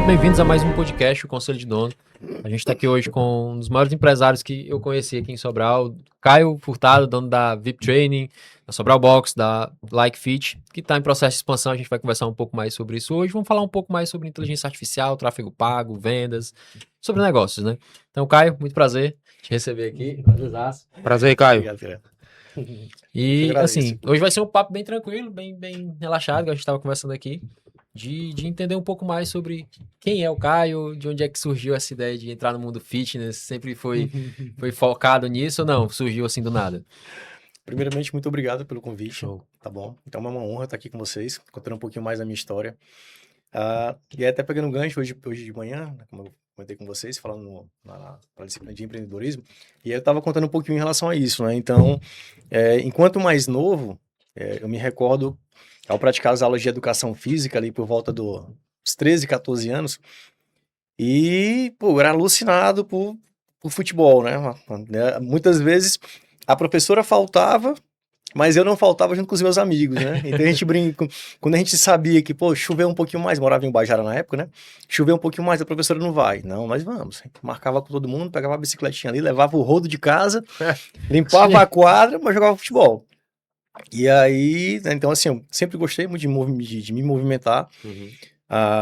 Muito bem-vindos a mais um podcast, o Conselho de Dono. A gente está aqui hoje com um dos maiores empresários que eu conheci aqui em Sobral, Caio Furtado, dono da VIP Training, da Sobral Box, da Like Fit, que está em processo de expansão. A gente vai conversar um pouco mais sobre isso hoje. Vamos falar um pouco mais sobre inteligência artificial, tráfego pago, vendas, sobre negócios, né? Então, Caio, muito prazer te receber aqui. Prazerzaço. Prazer, Caio. Obrigado. E, assim, hoje vai ser um papo bem tranquilo, bem relaxado, que a gente estava conversando aqui, de entender um pouco mais sobre quem é o Caio, de onde é que surgiu essa ideia de entrar no mundo fitness, sempre foi focado nisso ou não? Surgiu assim do nada? Primeiramente, muito obrigado pelo convite, Show. tá bom? Então é uma honra estar aqui com vocês, contando um pouquinho mais da minha história. E até pegando um gancho hoje de manhã, né, como eu comentei com vocês, falando na disciplina de empreendedorismo, e aí eu estava contando um pouquinho em relação a isso, né? Então, enquanto mais novo, eu me recordo, ao praticar as aulas de educação física ali por volta dos 13, 14 anos, e, pô, eu era alucinado por futebol, né? Muitas vezes a professora faltava, mas eu não faltava junto com os meus amigos, né? Então a gente brinca, quando a gente sabia que, pô, choveu um pouquinho mais, morava em Bajara na época, né? Choveu um pouquinho mais, a professora não vai. Não, nós vamos. Marcava com todo mundo, pegava a bicicletinha ali, levava o rodo de casa, limpava a quadra, mas jogava futebol. E aí, né, então assim, eu sempre gostei muito de me movimentar.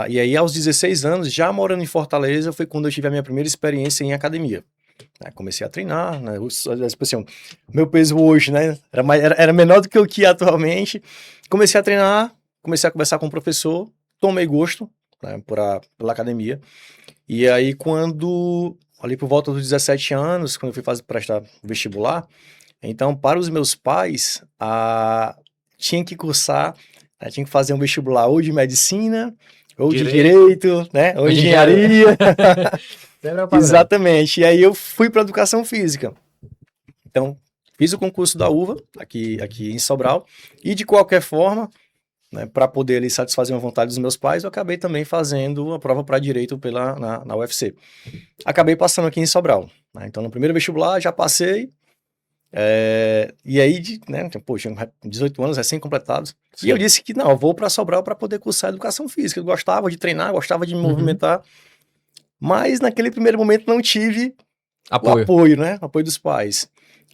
E aí, aos 16 anos, já morando em Fortaleza, foi quando eu tive a minha primeira experiência em academia. Comecei a treinar, né? Assim, meu peso hoje, né? Era menor do que o que é atualmente. Comecei a treinar, comecei a conversar com o professor, tomei gosto, né, pela academia. E aí, ali por volta dos 17 anos, quando eu fui prestar vestibular, então, para os meus pais, tinha que cursar, tinha que fazer um vestibular ou de medicina, ou de direito, né? Ou engenharia. Exatamente. E aí eu fui para educação física. Então, fiz o concurso da UVA, aqui em Sobral, e de qualquer forma, né, para poder ali satisfazer a vontade dos meus pais, eu acabei também fazendo a prova para direito na UFC. Acabei passando aqui em Sobral. Né? Então, no primeiro vestibular, já passei. E aí, né, poxa, 18 anos recém-completados. E eu disse que não, eu vou para Sobral para poder cursar educação física. Eu gostava de treinar, gostava de me movimentar. Mas naquele primeiro momento não tive o apoio, né? O apoio dos pais.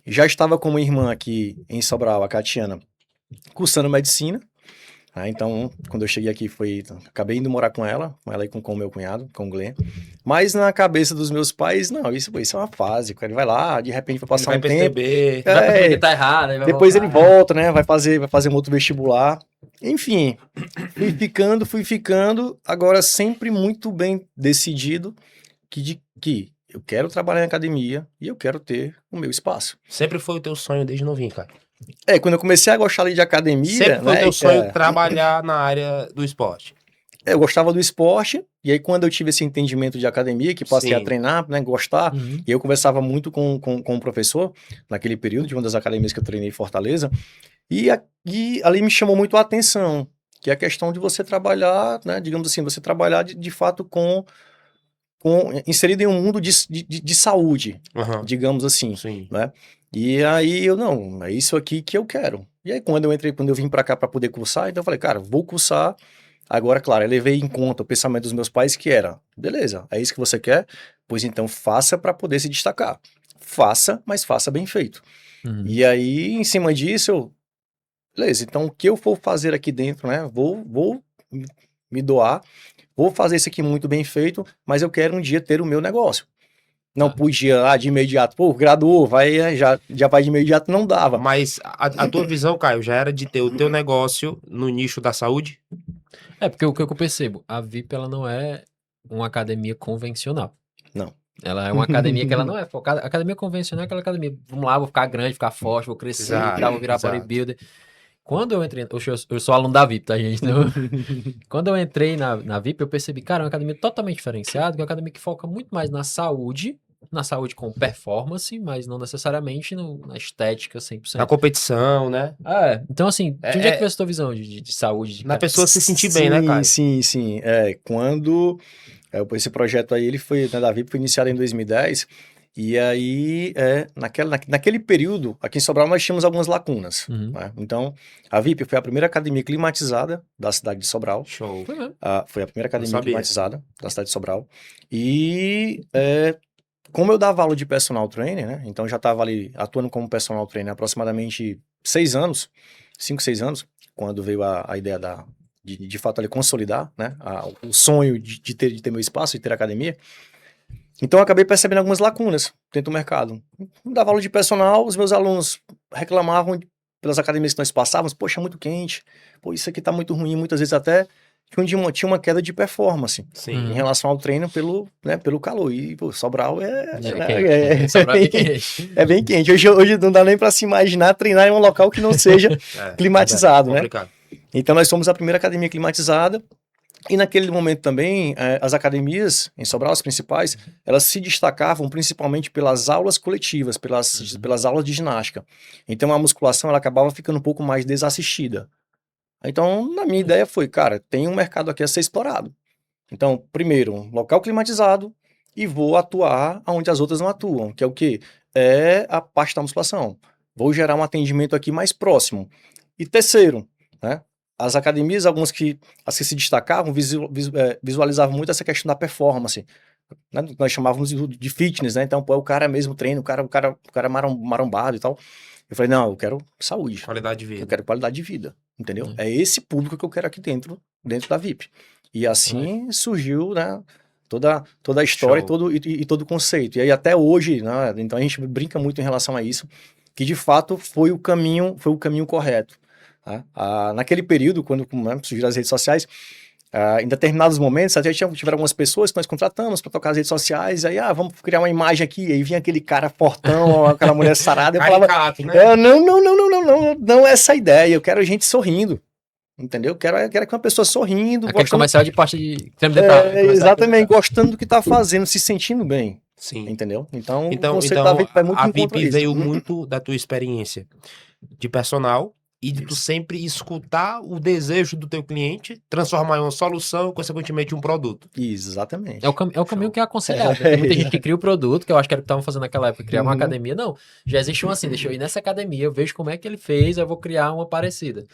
Já estava com uma irmã aqui em Sobral, a Catiana, cursando medicina. Então, quando eu cheguei aqui, acabei indo morar com ela e com o meu cunhado, com o Glenn. Mas na cabeça dos meus pais, não, isso é uma fase. Ele vai lá, de repente vai passar um tempo. Vai perceber que tá errado. Depois ele volta, né? Vai fazer um outro vestibular. Enfim, fui ficando, agora sempre muito bem decidido que eu quero trabalhar em academia e eu quero ter o meu espaço. Sempre foi o teu sonho desde novinho, cara? Quando eu comecei a gostar ali de academia... Sempre foi o teu sonho trabalhar na área do esporte? Eu gostava do esporte, e aí quando eu tive esse entendimento de academia, que passei a treinar, né, gostar, e eu conversava muito com o professor, naquele período, de uma das academias que eu treinei em Fortaleza, e ali me chamou muito a atenção, que é a questão de você trabalhar, né, digamos assim, você trabalhar de fato inserido em um mundo de saúde, digamos assim, né? E aí não, é isso aqui que eu quero. E aí quando eu vim para cá para poder cursar, então eu falei, cara, vou cursar. Agora, claro, eu levei em conta o pensamento dos meus pais que era, beleza, é isso que você quer? Pois então faça para poder se destacar. Faça, mas faça bem feito. E aí, em cima disso, beleza, então o que eu for fazer aqui dentro, né? Vou me doar, vou fazer isso aqui muito bem feito, mas eu quero um dia ter o meu negócio. Não podia lá de imediato, graduou, já vai de imediato, não dava. Mas a tua visão, Caio, já era de ter o teu negócio no nicho da saúde? Porque o que eu percebo, a VIP ela não é uma academia convencional. Não. Ela é uma academia que ela não é focada. Academia convencional é aquela academia, vamos lá, vou ficar grande, ficar forte, vou crescer, vou virar bodybuilder. Quando eu entrei, eu sou aluno da VIP, tá, gente? Então, quando eu entrei na VIP, eu percebi, cara, é uma academia totalmente diferenciada, que é uma academia que foca muito mais na saúde com performance, mas não necessariamente na estética 100%. Na competição, né? Então assim, de onde é que veio a sua visão de saúde? Na pessoa se sentir bem, né, Caio? Sim. Quando esse projeto aí, ele foi, né, da VIP, foi iniciado em 2010, E aí, naquele período, aqui em Sobral, nós tínhamos algumas lacunas. Uhum. Né? Então, a VIP foi a primeira academia climatizada da cidade de Sobral. Show. Foi mesmo. Foi a primeira academia sabia. climatizada da cidade de Sobral. E como eu dava aula de personal trainer, né? Então já estava ali atuando como personal trainer há aproximadamente 6 anos, 5, 6 anos, quando veio a ideia de fato ali consolidar, né? O sonho de ter meu espaço, de ter academia. Então eu acabei percebendo algumas lacunas dentro do mercado. Eu dava aula de personal, os meus alunos reclamavam pelas academias que nós passávamos, poxa, é muito quente, pô, isso aqui tá muito ruim, muitas vezes até tinha uma queda de performance Sim. em relação ao treino pelo calor. E, pô, Sobral Sobral é quente. é bem quente. Hoje não dá nem para se imaginar treinar em um local que não seja climatizado, né? Complicado. Então nós somos a primeira academia climatizada. E naquele momento também, as academias em Sobral, as principais, elas se destacavam principalmente pelas aulas coletivas, pelas aulas de ginástica. Então a musculação ela acabava ficando um pouco mais desassistida. Então, na minha ideia foi, cara, tem um mercado aqui a ser explorado. Então, primeiro, um local climatizado e vou atuar onde as outras não atuam, que é o quê? É a parte da musculação. Vou gerar um atendimento aqui mais próximo. E terceiro, né? As academias, algumas as que se destacavam, visualizavam muito essa questão da performance, né? Nós chamávamos de fitness, né? Então, pô, o cara mesmo treina, o cara marombado e tal. Eu falei, não, eu quero saúde. Qualidade de vida. Eu quero qualidade de vida, entendeu? É esse público que eu quero aqui dentro da VIP. E assim surgiu, né, toda a história e todo o conceito. E aí até hoje, né, então a gente brinca muito em relação a isso, que de fato foi o caminho correto. Tá? Naquele período, quando surgiram as redes sociais, em determinados momentos, até tiveram algumas pessoas que nós contratamos para tocar as redes sociais, aí, vamos criar uma imagem aqui, aí vinha aquele cara fortão, aquela mulher sarada, eu falava, né? não é essa a ideia, eu quero gente sorrindo, entendeu? Quero que uma pessoa sorrindo, Aquele comercial de pasta de creme dental. Exatamente, gostando do que tá fazendo, se sentindo bem. Sim. Entendeu? Então Então, o conceito da VIP vai muito a em contra VIP isso. veio muito da tua experiência de personal e de tu sempre escutar o desejo do teu cliente, transformar em uma solução e, consequentemente, um produto. Exatamente. É o caminho que é aconselhado. Tem muita gente que cria o produto, que eu acho que era o que estavam fazendo naquela época, criar uma academia. Não, já existe um assim, deixa eu ir nessa academia, eu vejo como é que ele fez, eu vou criar uma parecida.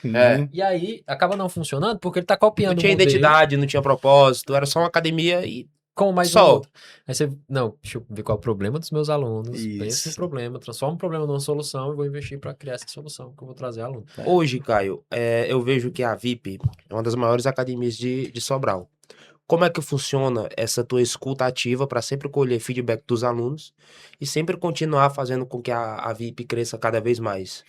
E aí, acaba não funcionando porque ele tá copiando Não tinha identidade, não tinha propósito, era só uma academia e como mais só. um outro. Aí você, não, deixa eu ver qual é o problema dos meus alunos, pensa no problema, transforma o problema numa solução e vou investir para criar essa solução que eu vou trazer aluno. Hoje, Caio, eu vejo que a VIP é uma das maiores academias de Sobral. Como é que funciona essa tua escuta ativa para sempre colher feedback dos alunos e sempre continuar fazendo com que a VIP cresça cada vez mais?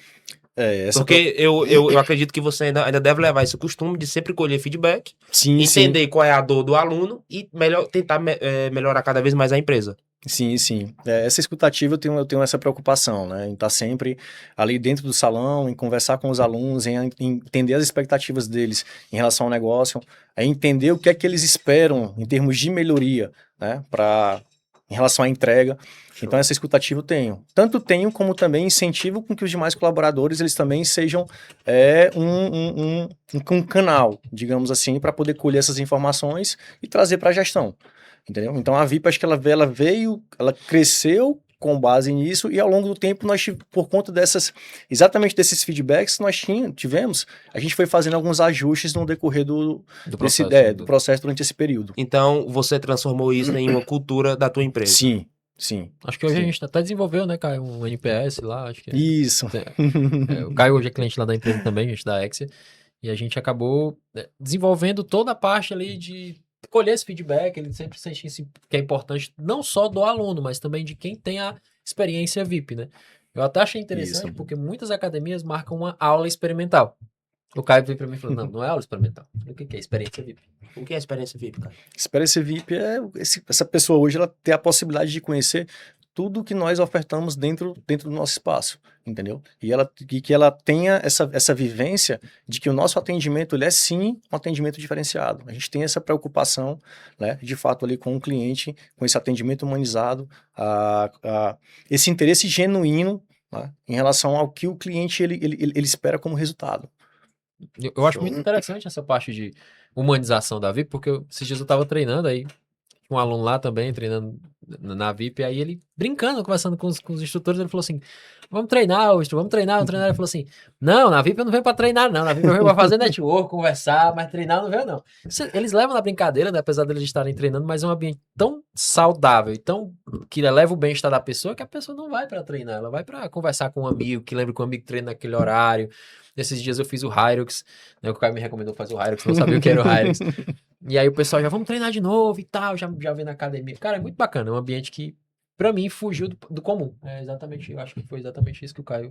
Porque eu acredito que você ainda deve levar esse costume de sempre colher feedback, entender qual é a dor do aluno e tentar melhorar cada vez mais a empresa. Sim. Essa escutativa eu tenho essa preocupação, né? Em estar sempre ali dentro do salão, em conversar com os alunos, em entender as expectativas deles em relação ao negócio, em entender o que é que eles esperam em termos de melhoria, né? Em relação à entrega. Show. Então essa escutativa eu tenho. Tanto tenho como também incentivo com que os demais colaboradores eles também sejam um canal, digamos assim, para poder colher essas informações e trazer para a gestão. Entendeu? Então a VIP, acho que ela ela cresceu com base nisso e ao longo do tempo por conta exatamente desses feedbacks que nós tivemos, a gente foi fazendo alguns ajustes no decorrer do processo durante esse período. Então você transformou isso em uma cultura da tua empresa. Sim. Acho que hoje a gente até desenvolveu, né, Caio, um NPS lá, acho que Isso. O Caio hoje é cliente lá da empresa também, gente da Exia, e a gente acabou desenvolvendo toda a parte ali de colher esse feedback, ele sempre sente que é importante, não só do aluno, mas também de quem tem a experiência VIP, né? Eu até achei interessante porque muitas academias marcam uma aula experimental. O Caio veio pra mim e falou, não é aula experimental. Eu falei, o que é experiência VIP? O que é experiência VIP, cara? Experiência VIP é essa pessoa hoje ela ter a possibilidade de conhecer tudo que nós ofertamos dentro do nosso espaço, entendeu? E que ela tenha essa vivência de que o nosso atendimento ele é sim um atendimento diferenciado. A gente tem essa preocupação, né, de fato ali com o cliente, com esse atendimento humanizado, esse interesse genuíno, né, em relação ao que o cliente ele espera como resultado. Eu acho muito interessante essa parte de humanização da VIP, porque esses dias eu tava treinando aí, um aluno lá também, treinando na VIP, aí ele brincando, conversando com os instrutores, ele falou assim, vamos treinar, vamos treinar, Ele falou assim, não, na VIP eu não venho pra treinar não, na VIP eu venho pra fazer network, conversar, mas treinar eu não venho não. Eles levam na brincadeira, né, apesar deles estarem treinando, mas é um ambiente tão saudável e tão que eleva o bem-estar da pessoa, que a pessoa não vai pra treinar, ela vai pra conversar com um amigo, que lembra que um amigo treina naquele horário. Nesses dias eu fiz o Hyrux, né, o Caio me recomendou fazer o Hyrux, não sabia o que era o Hyrux. E aí o pessoal já, vamos treinar de novo e tal, já vem na academia. Cara, é muito bacana, é um ambiente que, pra mim, fugiu do comum. É exatamente, eu acho que foi exatamente isso que o Caio...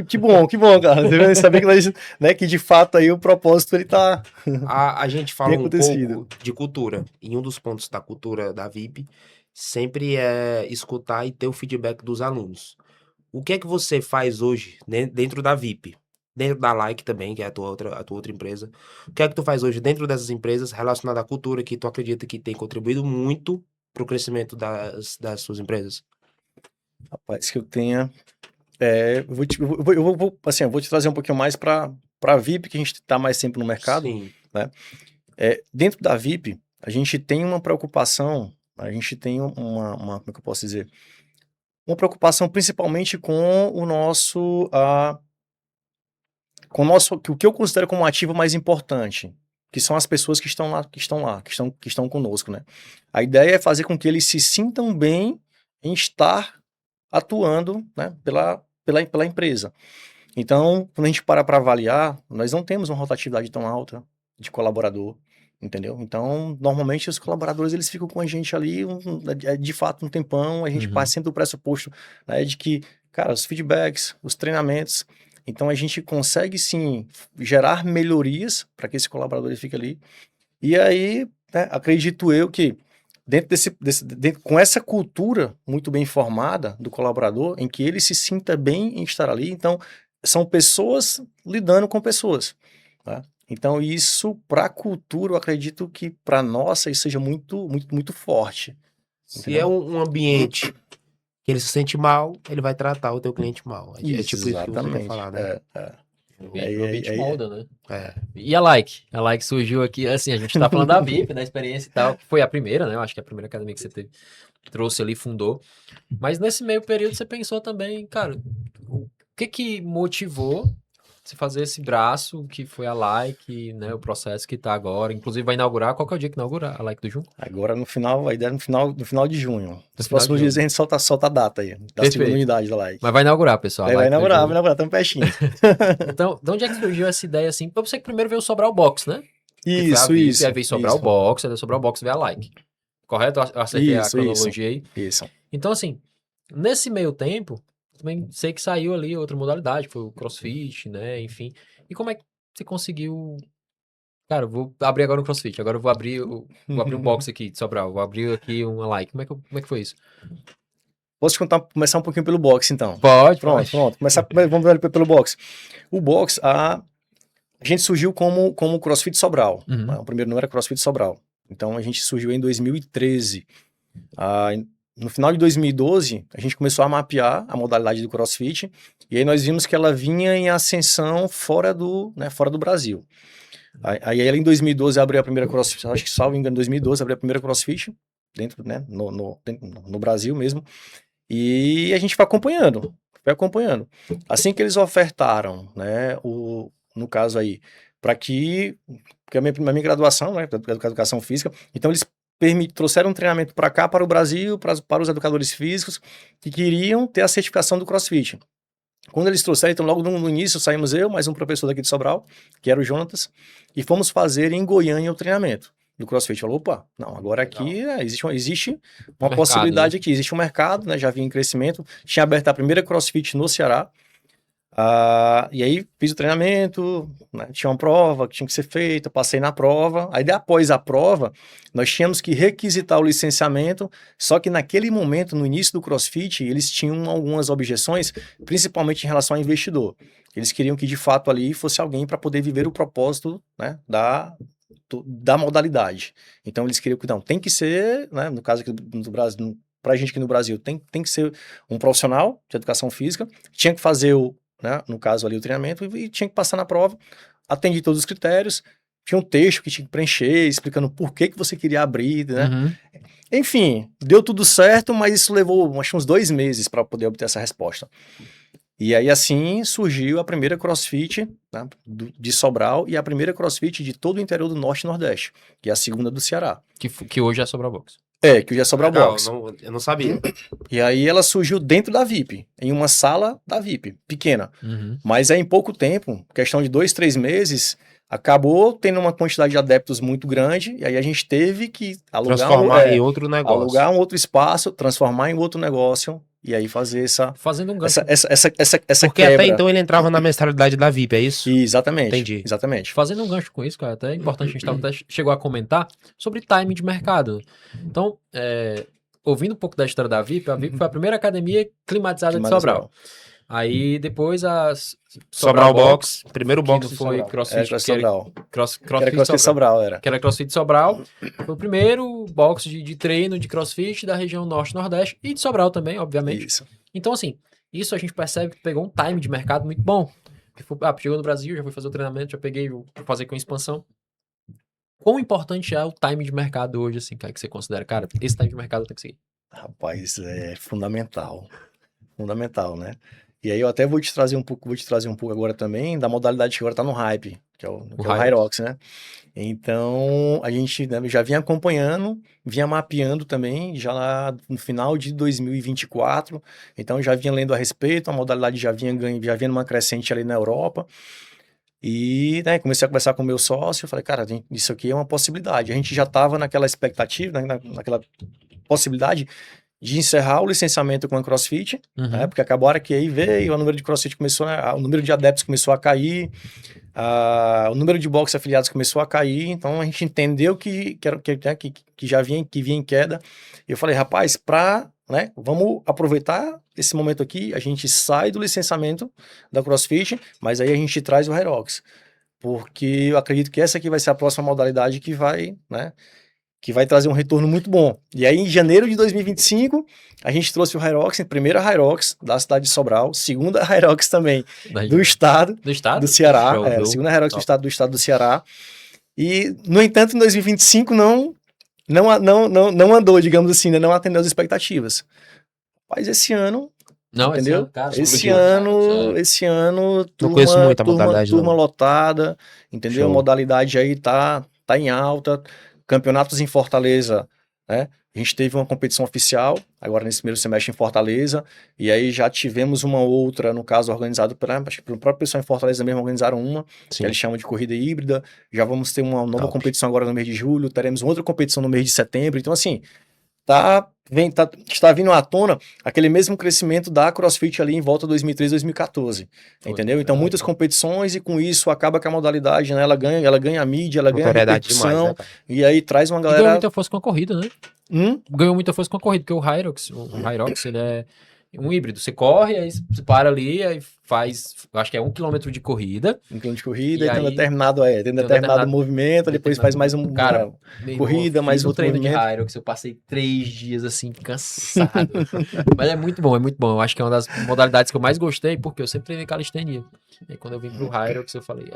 Que bom, cara. Você saber que, né, que de fato aí o propósito ele tá A gente fala bem um acontecido. pouco de cultura. E um dos pontos da cultura da VIP sempre é escutar e ter o feedback dos alunos. O que é que você faz hoje dentro da VIP? Dentro da Like também, que é a tua outra empresa. O que é que tu faz hoje dentro dessas empresas relacionado à cultura que tu acredita que tem contribuído muito para o crescimento das suas empresas? Rapaz, que eu tenha. Eu vou te trazer um pouquinho mais para VIP, que a gente está mais tempo no mercado. Sim. Né? Dentro da VIP, a gente tem uma preocupação, a gente tem como é que eu posso dizer? Uma preocupação principalmente com o nosso, o que eu considero como ativo mais importante, que são as pessoas que estão conosco, né? A ideia é fazer com que eles se sintam bem em estar atuando, né, pela empresa. Então, quando a gente para avaliar, nós não temos uma rotatividade tão alta de colaborador, entendeu? Então, normalmente os colaboradores eles ficam com a gente ali, de fato, um tempão, a gente passa sempre do pressuposto, né, de que, cara, os feedbacks, os treinamentos, então a gente consegue sim gerar melhorias para que esse colaborador fique ali. E aí, né, acredito eu que dentro com essa cultura muito bem formada do colaborador, em que ele se sinta bem em estar ali, então são pessoas lidando com pessoas, tá? Então isso para a cultura, eu acredito que para nossa isso seja muito, muito, muito forte. Se é um ambiente que ele se sente mal, ele vai tratar o teu cliente mal. É tipo isso que você quer falar, né? O ambiente molda, né? É. E a Like? A Like surgiu aqui, assim, a gente tá falando da VIP, da experiência e tal, que foi a primeira, né? Eu acho que é a primeira academia que você trouxe ali, fundou. Mas nesse meio período você pensou também, cara, o que motivou você fazer esse braço que foi a Like, né? O processo que tá agora. Inclusive vai inaugurar, qual que é o dia que inaugura a Like do Junco? Agora no final, a ideia é no final de junho. Nos final próximos de dias a gente solta a data aí, da segunda unidade da Like. Mas vai inaugurar, pessoal. Vai inaugurar, tamo pertinho. Então, de onde é que surgiu essa ideia assim? Pra você que primeiro veio Sobrar o Box, né? Isso. Aí veio Sobrar o Box, aí veio Sobrar o Box e veio a Like. Correto? Eu acertei a cronologia aí. Isso. Então, assim, nesse meio tempo, também sei que saiu ali outra modalidade, foi o CrossFit, né? Enfim. E como é que você conseguiu... Cara, eu vou abrir agora um CrossFit. Agora eu vou abrir um box aqui de Sobral. Vou abrir aqui uma Like. Como é que foi isso? Posso começar um pouquinho pelo boxe, então? Pode. Pronto. Vamos ver pelo boxe. O boxe, a gente surgiu como CrossFit Sobral. O primeiro número era CrossFit Sobral. Então, a gente surgiu em 2013. No final de 2012, a gente começou a mapear a modalidade do CrossFit, e aí nós vimos que ela vinha em ascensão fora do Brasil. Aí ela em 2012 abriu a primeira CrossFit, acho que salvo engano, em 2012 abriu a primeira CrossFit, dentro, né, no Brasil mesmo, e a gente foi acompanhando. Assim que eles ofertaram, né, no caso aí, porque a minha graduação, né, educação física, então eles trouxeram um treinamento para cá, para o Brasil, para os educadores físicos que queriam ter a certificação do CrossFit. Quando eles trouxeram, então logo no início saímos eu, mais um professor daqui de Sobral, que era o Jonatas, e fomos fazer em Goiânia o treinamento do CrossFit. Falou, opa, não, agora aqui existe uma possibilidade, né? Aqui, existe um mercado, né, já vinha em crescimento, tinha aberto a primeira CrossFit no Ceará, e aí fiz o treinamento, né, tinha uma prova que tinha que ser feita, passei na prova, aí após a prova, nós tínhamos que requisitar o licenciamento, só que naquele momento, no início do CrossFit, eles tinham algumas objeções, principalmente em relação ao investidor. Eles queriam que de fato ali fosse alguém para poder viver o propósito, né, da modalidade. Então eles queriam que não, tem que ser, né, no caso aqui do Brasil, pra gente aqui no Brasil, tem que ser um profissional de educação física, tinha que fazer né, no caso ali o treinamento, e tinha que passar na prova, atendi todos os critérios, tinha um texto que tinha que preencher, explicando por que você queria abrir, né? Uhum. Enfim, deu tudo certo, mas isso levou acho, uns 2 meses para poder obter essa resposta. E aí, assim, surgiu a primeira CrossFit, né, de Sobral e a primeira CrossFit de todo o interior do Norte e Nordeste, que é a segunda do Ceará. Que hoje é Sobral Box. Que hoje é Sobral Legal, Box. eu não sabia. E aí ela surgiu dentro da VIP, em uma sala da VIP, pequena. Uhum. Mas aí em pouco tempo, questão de 2, 3 meses, acabou tendo uma quantidade de adeptos muito grande, e aí a gente teve que Transformar em outro negócio. alugar um outro espaço, transformar em outro negócio, e aí fazer Fazendo um gancho. essa Porque quebra. até então ele entrava na mensalidade da VIP, é isso? Exatamente. Entendi. Exatamente. Fazendo um gancho com isso, cara, até é importante, a gente até chegou a comentar sobre timing de mercado. Então, ouvindo um pouco da história da VIP, a VIP foi a primeira academia climatizada de Sobral. Aí depois a Sobral Box, primeiro que box não de foi Sobral. CrossFit, Era Sobral. CrossFit Sobral, era. que era CrossFit Sobral, foi o primeiro box de treino de CrossFit da região Norte e Nordeste e de Sobral também, obviamente. Isso. Então, assim, isso a gente percebe que pegou um time de mercado muito bom. Chegou no Brasil, já fui fazer o treinamento, já peguei, vou fazer com expansão. Quão importante é o time de mercado hoje, assim, cara, que você considera? Cara, esse time de mercado tem que seguir. Rapaz, é fundamental. Fundamental, né? E aí eu até vou te trazer um pouco agora também da modalidade que agora tá no hype, que é o Hyrox, né? Então, a gente, né, já vinha acompanhando, vinha mapeando também, já lá no final de 2024, então já vinha lendo a respeito, a modalidade já vinha numa crescente ali na Europa, e, né, comecei a conversar com o meu sócio, falei, cara, isso aqui é uma possibilidade, a gente já estava naquela expectativa, naquela possibilidade de encerrar o licenciamento com a CrossFit, né, porque acabou a hora que aí veio, o número de CrossFit começou, o número de adeptos começou a cair, o número de box afiliados começou a cair, então a gente entendeu que já vinha em queda. Eu falei, rapaz, né, vamos aproveitar esse momento aqui, a gente sai do licenciamento da CrossFit, mas aí a gente traz o Hyrox, porque eu acredito que essa aqui vai ser a próxima modalidade que vai, né, que vai trazer um retorno muito bom. E aí, em janeiro de 2025, a gente trouxe o Hyrox, a primeira Hyrox da cidade de Sobral, segunda Hyrox também do estado do Ceará, segunda Hyrox do estado do Ceará. E, no entanto, em 2025 não andou, digamos assim, né? Não atendeu as expectativas. Mas esse ano, entendeu? Esse ano, não conheço muito a modalidade, turma lotada, entendeu? A modalidade aí tá em alta. Campeonatos em Fortaleza, né? A gente teve uma competição oficial, agora nesse primeiro semestre em Fortaleza, e aí já tivemos uma outra, no caso, organizada pelo próprio pessoal em Fortaleza mesmo, organizaram uma, que eles chamam de corrida híbrida, já vamos ter uma nova competição agora no mês de julho, teremos outra competição no mês de setembro, então assim, está vindo à tona aquele mesmo crescimento da CrossFit ali em volta de 2013, 2014, entendeu? Então muitas competições e com isso acaba que a modalidade, né, ela ganha mídia, ela ganha repercussão, demais, né, e aí traz uma galera... E ganhou muita força com a corrida, né? Ganhou muita força com a corrida, porque o Hyrox, ele é um híbrido. Você corre, aí você para ali, aí faz, acho que é 1 km de corrida. 1 km de corrida, e tem determinado movimento, depois faz mais uma corrida, mais outro treino movimento. de Hyrox, eu passei 3 dias assim, cansado. Mas é muito bom, é muito bom. Eu acho que é uma das modalidades que eu mais gostei, porque eu sempre treinei calistenia. E quando eu vim pro Hyrox, eu falei,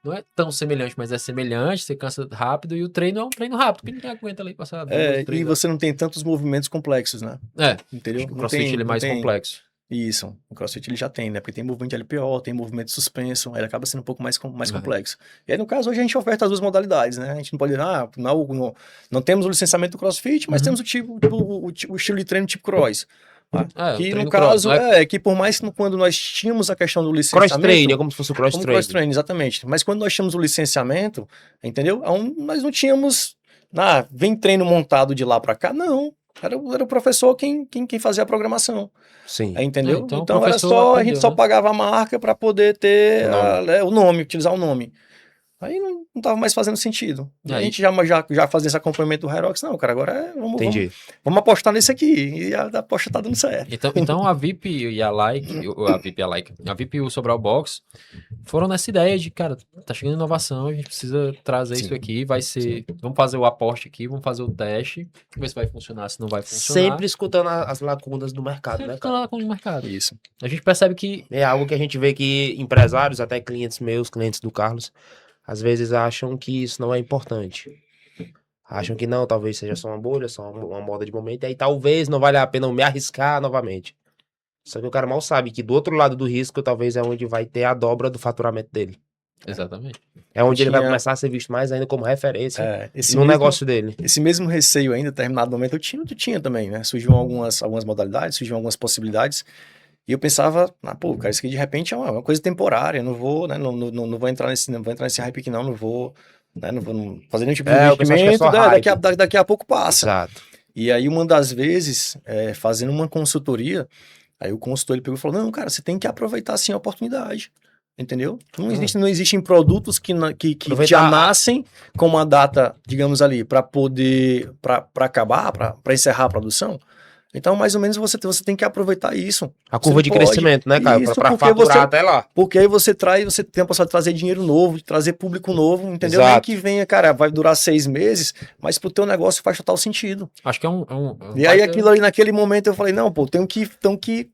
não é tão semelhante, mas é semelhante, você cansa rápido, e o treino é um treino rápido, porque ninguém aguenta ali passar 2, 3 e você não tem tantos movimentos complexos, né? Entendeu? O CrossFit ele é mais complexo. Isso, o CrossFit ele já tem, né? Porque tem movimento de LPO, tem movimento de suspenso, ele acaba sendo um pouco mais complexo. E aí, no caso, hoje a gente oferta as duas modalidades, né? A gente não pode dizer, não temos o licenciamento do CrossFit, mas temos o estilo de treino tipo cross. Que no caso, que por mais que quando nós tínhamos a questão do licenciamento... Cross-train, é como se fosse o cross-train. Cross-train, exatamente. Mas quando nós tínhamos o licenciamento, entendeu? Nós não tínhamos, vem treino montado de lá para cá, não. Era o professor quem fazia a programação. Sim. Entendeu? Então era só, a gente só pagava a marca para poder ter o nome, utilizar o nome. Aí não tava mais fazendo sentido. A gente já fazia esse acompanhamento do Hyrox. Não, cara, agora vamos apostar nesse aqui. E a aposta tá dando certo. Então a VIP e a VIP e o Sobral Box foram nessa ideia de, cara, tá chegando inovação, a gente precisa trazer isso aqui, vamos fazer o aporte aqui, vamos fazer o teste, ver se vai funcionar, se não vai funcionar. Sempre escutando as lacunas do mercado, né, cara? Lacunas do mercado. Isso. A gente percebe que... É algo que a gente vê que empresários, até clientes meus, clientes do Carlos, às vezes acham que isso não é importante. Acham que não, talvez seja só uma bolha, só uma moda de momento, e aí talvez não valha a pena eu me arriscar novamente. Só que o cara mal sabe que do outro lado do risco, talvez é onde vai ter a dobra do faturamento dele. Exatamente. É onde ele vai Tinha- começar a ser visto mais ainda como referência Esse no mesmo, negócio dele. esse mesmo receio ainda, em determinado momento, tu tinha também, né? Surgiam algumas modalidades, surgiam algumas possibilidades. E eu pensava, pô, cara, isso aqui de repente é uma coisa temporária, eu não vou, né? Não vou entrar nesse hype aqui, não vou, né? Não vou fazer nenhum tipo de O pessoal acha que é investimento, só hype. daqui a pouco passa. Exato. E aí, uma das vezes, fazendo uma consultoria, aí o consultor ele pegou e falou: não, cara, você tem que aproveitar assim a oportunidade. Entendeu? Não existem produtos que já Aproveitar- nascem com uma data, digamos ali, para poder, para acabar, para encerrar a produção. Então, mais ou menos, você tem que aproveitar isso. A Você curva não de pode- crescimento, né, cara? Isso, Pra porque faturar você, até lá. porque aí você tem a possibilidade de trazer dinheiro novo, de trazer público novo, entendeu? Nem Exato. que venha, cara, vai durar 6 meses, mas pro teu negócio faz total sentido. Acho que é um E aí, baita- aquilo ali, naquele momento, eu falei, não, pô, tenho que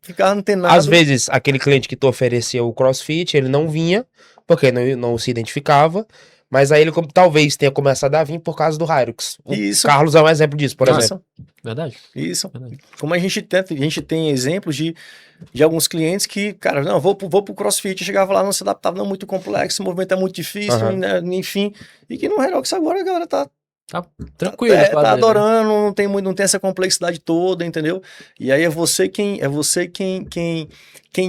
ficar antenado. Às vezes, aquele cliente que tu oferecia o CrossFit, ele não vinha, porque não se identificava, mas aí ele talvez tenha começado a vir por causa do Hyrux. O Isso. Carlos é um exemplo disso, por Isso, exemplo. Verdade. Isso. Verdade. Como a gente tem exemplos de alguns clientes que, cara, não, vou pro CrossFit, chegava lá, não se adaptava, não, muito complexo, o movimento é muito difícil, Aham. né, enfim, e que no Herox agora a galera tá Tranquilo. tá fazer, né? adorando, não tem essa complexidade toda, entendeu? E aí é você quem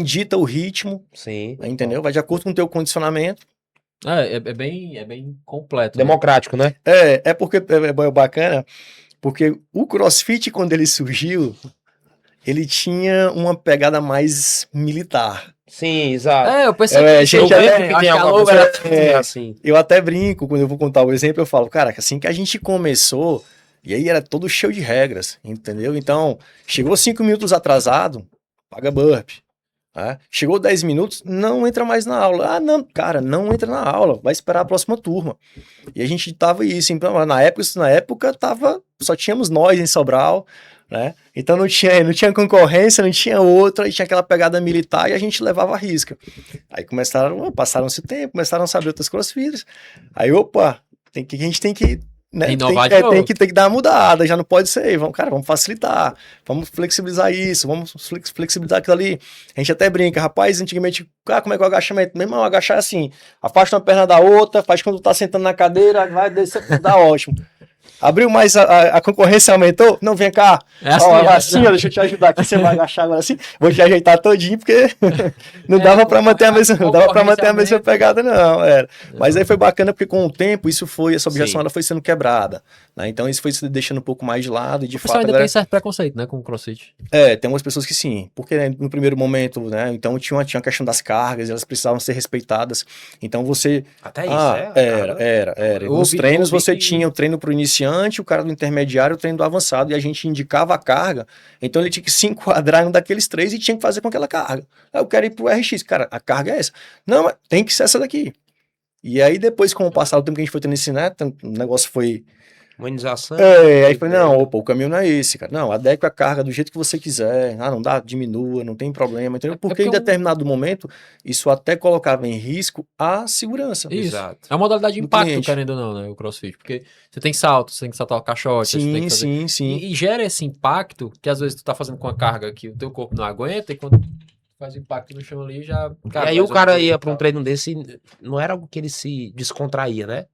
dita o ritmo, Sim. entendeu? Vai de acordo com o teu condicionamento. É bem completo. Né? Democrático, né? É porque é bacana, porque o CrossFit, quando ele surgiu, ele tinha uma pegada mais militar. Sim, exato. Eu pensei É, que gente, eu até- acho que a logo era assim. Eu até brinco, quando eu vou contar o exemplo, eu falo, cara, que assim que a gente começou, e aí era todo cheio de regras, entendeu? Então, chegou 5 minutos atrasado, paga burp. Né? Chegou 10 minutos, não entra mais na aula. Ah, não, cara, não entra na aula, vai esperar a próxima turma. E a gente tava isso, então, na época só tínhamos nós em Sobral, né? Então não tinha concorrência, não tinha outra, e tinha aquela pegada militar e a gente levava a risca. Aí passaram-se o tempo, começaram a saber outras crossfitters. Aí, opa, a gente tem que, né, Inovar de novo. tem que dar uma mudada, já não pode ser, vamos facilitar, vamos flexibilizar isso, vamos flexibilizar aquilo ali. A gente até brinca, rapaz, antigamente, como é que é o agachamento? Meu irmão, agachar é assim, afasta uma perna da outra, faz quando tá sentando na cadeira, vai descer, dá ótimo. Abriu mais, a concorrência aumentou? Não, vem cá. É assim, Ó, deixa eu te ajudar aqui. Você vai agachar agora assim. Vou te ajeitar todinho, porque não dava pra manter a mesma, não dava pra manter a mesma pegada, não. Era. Mas aí foi bacana, porque com o tempo, essa objeção ela foi sendo quebrada. Né? Então isso foi se deixando um pouco mais de lado. E de O pessoal fato, ainda agora, tem certo preconceito, né, com o CrossFit. tem umas pessoas que sim. Porque né, no primeiro momento, né? Então tinha a questão das cargas, elas precisavam ser respeitadas. Então você. Até isso, Era. Eu Nos ouvi- treinos eu ouvi você que- tinha o treino pro iniciante, o cara do intermediário, o treino do avançado, e a gente indicava a carga, então ele tinha que se enquadrar em um daqueles três e tinha que fazer com aquela carga. Eu quero ir pro RX, cara, a carga é essa. Não, mas tem que ser essa daqui. E aí depois, com o passar do tempo que a gente foi tendo esse, né, o negócio foi... Humanização. aí falei, não, opa, o caminho não é esse, cara. Não, adeque a carga do jeito que você quiser. Ah, não dá, diminua, não tem problema, entendeu? Porque em determinado momento, isso até colocava em risco a segurança. Isso. Exato. É uma modalidade de Do impacto, cliente. querendo ou não, né, o CrossFit. Porque você tem salto, você tem que saltar o caixote, você tem que fazer... Sim. E gera esse impacto que às vezes tu tá fazendo com a carga que o teu corpo não aguenta e quando faz o impacto no chão ali já... E aí o cara ia pra um treino desse, não era algo que ele se descontraía, né?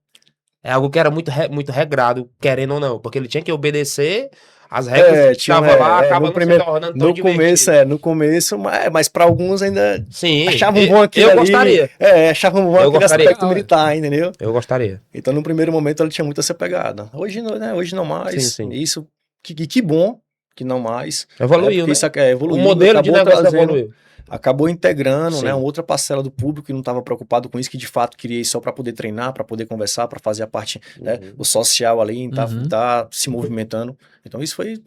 É algo que era muito regrado, querendo ou não, porque ele tinha que obedecer as regras que estavam lá, acaba não se tornando tão divertido. No começo, mas para alguns ainda Sim, achavam bom aquilo eu ali. gostaria. Achavam bom Eu aquele gostaria. aspecto militar, entendeu? Eu gostaria. Então, no primeiro momento, ele tinha muito essa pegada. Hoje não, né? Hoje não mais. Sim. Isso, que bom que não mais. Evoluiu, né? Isso evoluiu, O modelo de negócio trazendo, evoluiu. acabou integrando, Sim. né, uma outra parcela do público que não estava preocupado com isso, que de fato queria ir só para poder treinar, para poder conversar, para fazer a parte, né, o social ali, tá se movimentando. Então isso foi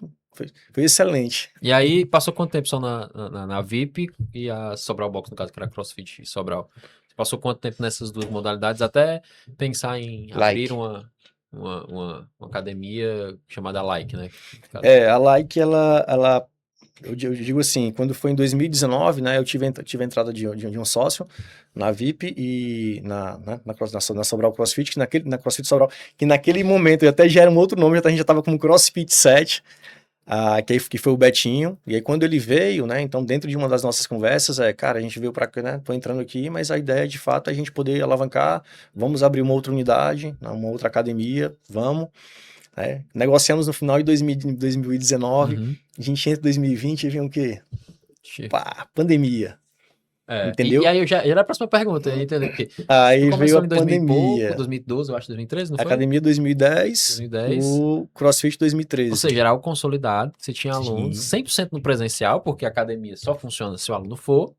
excelente. E aí, passou quanto tempo só na VIP e a Sobral Box, no caso, que era CrossFit e Sobral? Você passou quanto tempo nessas duas modalidades até pensar em abrir uma academia chamada Like, né? A Like, ela eu digo assim, quando foi em 2019, né, eu tive a entrada de um sócio na VIP e na Sobral CrossFit, na CrossFit Sobral, que naquele momento até já era um outro nome, a gente já estava como CrossFit 7, que foi o Betinho, e aí quando ele veio, né, então dentro de uma das nossas conversas, cara, a gente veio para cá, né, tô entrando aqui, mas a ideia de fato é a gente poder alavancar, vamos abrir uma outra unidade, uma outra academia, vamos, negociamos no final de 2019, Uhum. a gente entra em 2020 e vem o quê? Che- Pá, pandemia, É, e entendeu? aí já era a próxima pergunta, eu ia entender, porque tu Aí veio começou a em 2000 e pouco, pandemia, 2012, eu acho, 2013, não foi? academia 2010, 2010. o CrossFit Ou 2013. seja, era algo consolidado, você tinha alunos Sim, 100% no presencial, porque a academia só funciona se o aluno for,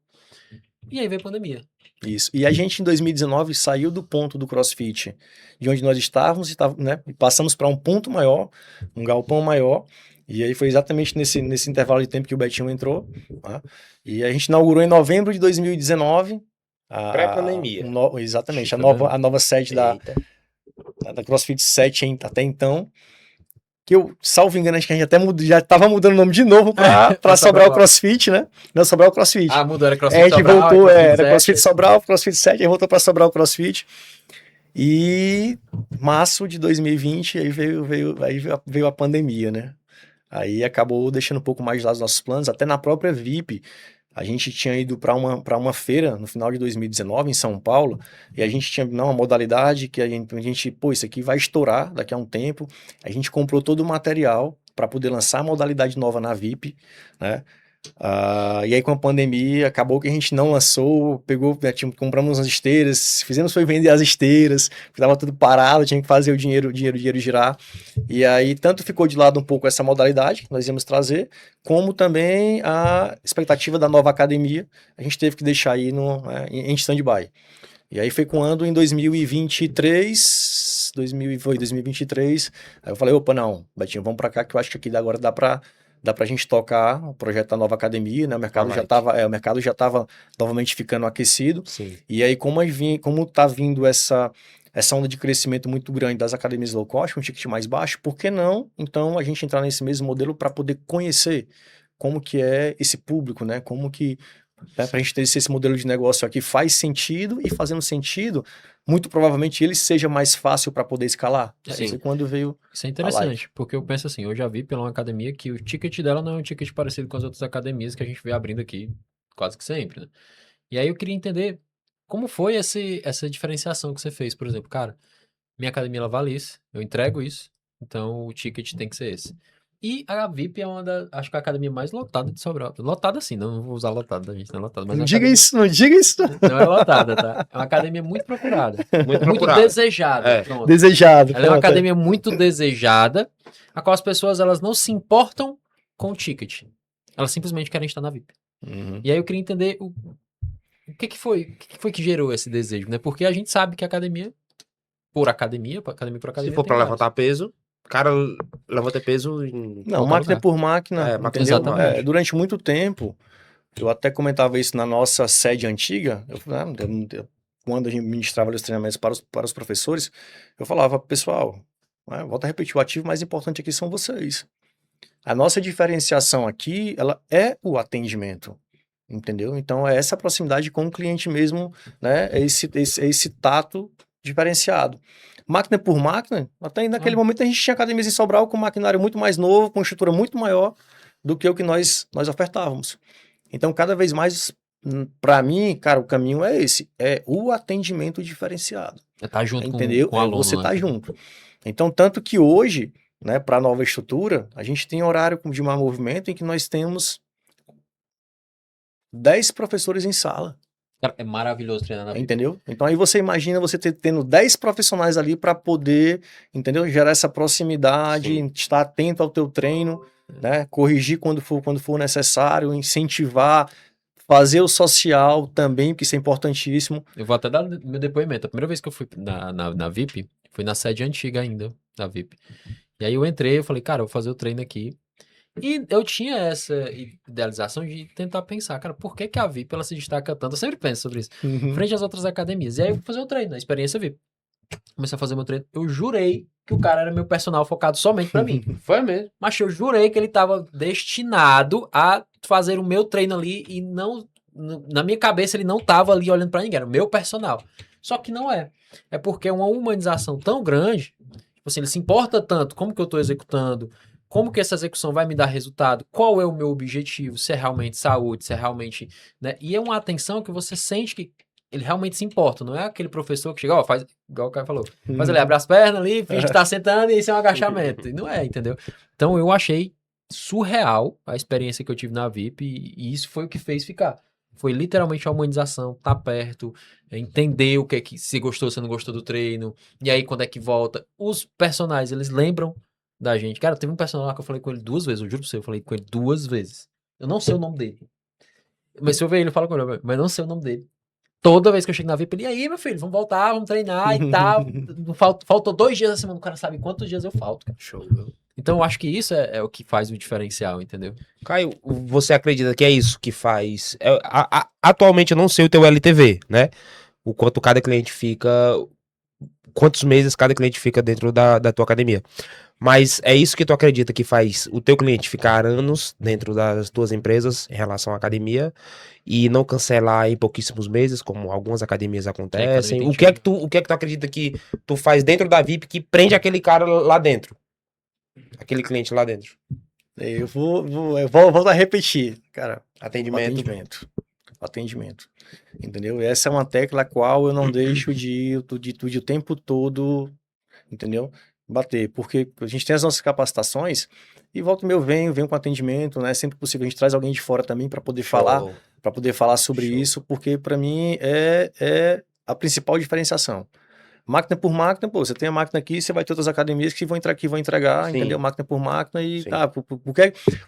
e aí veio a pandemia. isso. E a gente, em 2019, saiu do ponto do CrossFit, de onde nós estávamos, né, e passamos para um ponto maior, um galpão maior, e aí foi exatamente nesse intervalo de tempo que o Betinho entrou, tá? E a gente inaugurou em novembro de 2019, Pré-pandemia. exatamente, Tá vendo? a nova sede Eita. da CrossFit 7 até então, que eu, salvo engano, acho que a gente até já estava mudando o nome de novo para Pra Sobral Sobral. CrossFit, né? Não, Sobral CrossFit. Ah, mudou, era A CrossFit gente Sobral, voltou, aí CrossFit era 7, CrossFit Sobral, CrossFit 7, aí voltou para Sobral CrossFit. E março de 2020, aí veio a pandemia, né? Aí acabou deixando um pouco mais de lado os nossos planos, até na própria VIP. A gente tinha ido para uma feira no final de 2019 em São Paulo, e a gente tinha uma modalidade que a gente, pô, isso aqui vai estourar daqui a um tempo. A gente comprou todo o material para poder lançar a modalidade nova na VIP, né? E aí com a pandemia, acabou que a gente não lançou, compramos umas esteiras, foi vender as esteiras, porque tava tudo parado, tinha que fazer o dinheiro girar. E aí tanto ficou de lado um pouco essa modalidade que nós íamos trazer, como também a expectativa da nova academia, a gente teve que deixar aí em stand-by. E aí foi quando em 2023, 2023, aí eu falei, opa, não, Betinho, vamos para cá que eu acho que aqui agora dá pra gente tocar o projeto da nova academia, né? O mercado já tava novamente ficando aquecido. Sim. E aí como tá vindo essa onda de crescimento muito grande das academias low cost, com um ticket mais baixo, por que não, então, a gente entrar nesse mesmo modelo para poder conhecer como que é esse público, né? Como que para a gente ter esse modelo de negócio aqui faz sentido, e fazendo sentido, muito provavelmente ele seja mais fácil para poder escalar. Sim. Esse quando veio Isso é a interessante, porque eu penso assim, eu já vi pela uma academia que o ticket dela não é um ticket parecido com as outras academias que a gente vê abrindo aqui quase que sempre, né? E aí eu queria entender como foi essa diferenciação que você fez, por exemplo, cara, minha academia ela vale isso, eu entrego isso, então o ticket tem que ser esse. E a VIP é acho que é a academia mais lotada de Sobral. Lotada assim, não vou usar lotada, gente, não é lotada, mas Não é uma diga academia, isso, não diga isso. não é lotada, tá? É uma academia muito procurada, Muito muito procurado. desejada, É. pronto. Desejado. Ela é uma pronto. academia muito desejada, a qual as pessoas elas não se importam com o ticket. Elas simplesmente querem estar na VIP. Uhum. E aí eu queria entender o que foi que gerou esse desejo, né? Porque a gente sabe que a academia por academia Se academia for tem para vários. levantar peso, o cara levanta peso em Não, qualquer máquina lugar. por máquina, É, máquina entendeu? por máquina. Durante muito tempo, eu até comentava isso na nossa sede antiga, quando a gente ministrava os treinamentos para os professores, eu falava, pessoal, volto a repetir, o ativo mais importante aqui são vocês. A nossa diferenciação aqui, ela é o atendimento, entendeu? Então, é essa proximidade com o cliente mesmo, né? É esse tato diferenciado. Máquina por máquina, até naquele momento a gente tinha academias em Sobral com maquinário muito mais novo, com estrutura muito maior do que o que nós ofertávamos. Então, cada vez mais, para mim, cara, o caminho é esse, é o atendimento diferenciado. Tá junto Entendeu? com o aluno, Você né? tá junto. Então, tanto que hoje, né, para a nova estrutura, a gente tem horário de mau movimento em que nós temos 10 professores em sala. Cara, é maravilhoso treinar na VIP. Entendeu? Então aí você imagina você tendo 10 profissionais ali para poder, entendeu? Gerar essa proximidade, Sim. estar atento ao teu treino, né? Corrigir quando for necessário, incentivar, fazer o social também, porque isso é importantíssimo. Eu vou até dar meu depoimento. A primeira vez que eu fui na VIP, foi na sede antiga ainda, da VIP. E aí eu entrei, eu falei, cara, eu vou fazer o treino aqui. E eu tinha essa idealização de tentar pensar, cara, por que que a VIP ela se destaca tanto? Eu sempre penso sobre isso, frente às outras academias. E aí eu fui fazer o treino, a experiência VIP. comecei a fazer meu treino. Eu jurei que o cara era meu personal focado somente pra mim. Foi mesmo. Mas eu jurei que ele tava destinado a fazer o meu treino ali e não... Na minha cabeça ele não tava ali olhando pra ninguém, era o meu personal. Só que não é. É porque é uma humanização tão grande, tipo assim, ele se importa tanto como que eu tô executando, como que essa execução vai me dar resultado, qual é o meu objetivo, se é realmente saúde, se é realmente, né? E é uma atenção que você sente que ele realmente se importa, não é aquele professor que chega, ó, faz, igual o cara falou, faz ali, abre as pernas ali, finge que tá sentando e isso é um agachamento. E não é, entendeu? Então eu achei surreal a experiência que eu tive na VIP e isso foi o que fez ficar. Foi literalmente a humanização, tá perto, entender o que é que se gostou, se não gostou do treino, e aí quando é que volta. Os personagens, eles lembram da gente. Cara, teve um personagem lá que eu falei com ele 2 vezes, eu juro pra você, eu falei com ele 2 vezes. Eu não sei o nome dele. Mas se eu ver ele, eu falo com ele, mas não sei o nome dele. Toda vez que eu chego na VIP, ele, e aí, meu filho, vamos voltar, vamos treinar e tal. Faltou 2 dias da semana, o cara sabe quantos dias eu falto, cara. Show. Então eu acho que isso é o que faz o diferencial, entendeu? Caio, você acredita que é isso que faz? Atualmente eu não sei o teu LTV, né? O quanto cada cliente fica, quantos meses cada cliente fica dentro da tua academia. Mas é isso que tu acredita que faz o teu cliente ficar anos dentro das tuas empresas em relação à academia e não cancelar em pouquíssimos meses, como algumas academias acontecem? academia O que é que tu acredita que tu faz dentro da VIP que prende aquele cara lá dentro? Aquele cliente lá dentro? Eu volto a repetir, cara. Atendimento. Atendimento. Entendeu? Essa é uma tecla a qual eu não deixo de o tempo todo, entendeu? Bater. Porque a gente tem as nossas capacitações e volta e meia eu venho com atendimento, né? Sempre que possível a gente traz alguém de fora também para poder falar sobre Show. isso, porque para mim é a principal diferenciação. Máquina por máquina, pô, você tem a máquina aqui, você vai ter outras academias que vão entrar aqui, vão entregar, Sim. entendeu? Máquina por máquina e Sim. tá.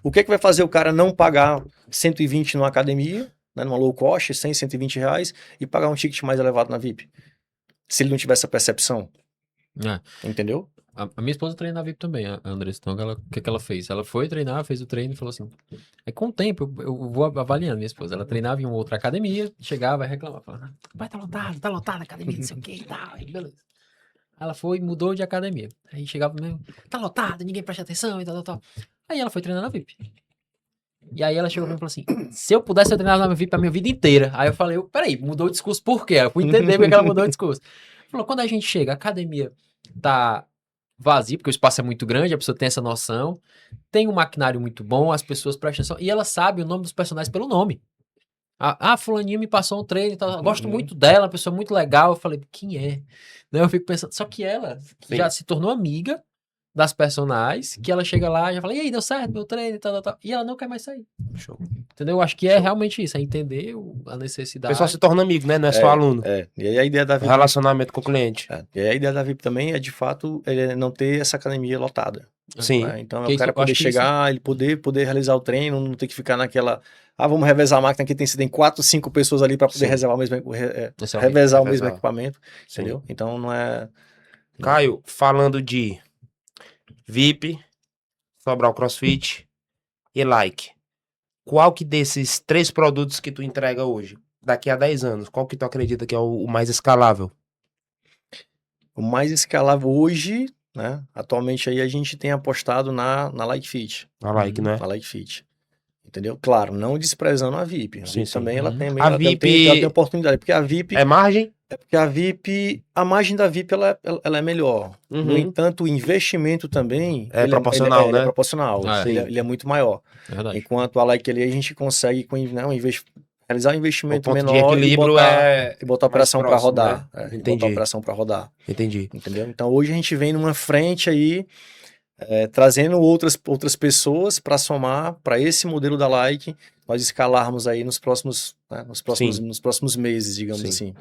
O que é que vai fazer o cara não pagar 120 numa academia, né, numa low cost, 100, 120 reais, e pagar um ticket mais elevado na VIP? Se ele não tiver essa percepção, É. entendeu? A minha esposa treina na VIP também, a Andressa. Então, o que ela fez? Ela foi treinar, fez o treino e falou assim: é com o tempo, eu vou avaliando minha esposa. Ela treinava em uma outra academia, chegava e reclamava: falava, vai, tá lotada a academia, não sei o que e tal. Aí, beleza. Ela foi e mudou de academia. Aí chegava mesmo: tá lotado, ninguém presta atenção e tal. Aí ela foi treinar na VIP. E aí ela chegou pra mim e falou assim: se eu pudesse eu treinar na VIP a minha vida inteira. Aí eu falei: peraí, mudou o discurso por quê? Eu fui entender porque ela mudou o discurso. Falou: quando a gente chega, a academia tá vazia, porque o espaço é muito grande, a pessoa tem essa noção, tem um maquinário muito bom, as pessoas prestam atenção, e ela sabe o nome dos personagens pelo nome. Fulaninha me passou um treino e tal, eu gosto muito dela, uma pessoa muito legal. Eu falei, quem é? Daí eu fico pensando, só que ela já se tornou amiga das personagens, que ela chega lá e já fala, e aí, deu certo meu treino e tal. E ela não quer mais sair. Show. Entendeu? Eu acho que é realmente isso, é entender a O necessidade. pessoal se torna amigo, né? Não é só aluno. E aí a ideia da O VIP. relacionamento com o cliente. E aí a ideia da VIP também é, de fato, não ter essa academia lotada. Sim. Né? Então, Que o cara isso, eu poder acho que chegar, ele poder realizar o treino, não ter que ficar naquela. Vamos revezar a máquina aqui, tem 4, 5 pessoas ali para poder Sim. reservar o mesmo, Esse é revezar o mesmo Revezar. equipamento. Sim. Entendeu? Então não é. Caio, falando de VIP, Sobral CrossFit e Like, qual que desses 3 produtos que tu entrega hoje, daqui a 10 anos, qual que tu acredita que é o mais escalável? O mais escalável hoje, né? Atualmente aí a gente tem apostado na Like Fit. A Like, né? Na Like Fit. Entendeu? Claro, não desprezando a VIP. A Sim, VIP sim. também ela tem, A ela VIP tem oportunidade, porque a VIP é margem? porque a VIP, a margem da VIP ela é melhor. Uhum. No entanto, o investimento também É proporcional, ele né? é proporcional. Ah, sim. Ele é muito maior. É verdade. Enquanto a Like ali a gente consegue realizar um investimento O ponto de menor equilíbrio e botar a operação para próximo, rodar. né? E Entendi. botar a operação para rodar. Entendi. Entendeu? Então hoje a gente vem numa frente aí trazendo outras pessoas para somar para esse modelo da Like, nós escalarmos aí nos próximos meses, digamos Sim. assim.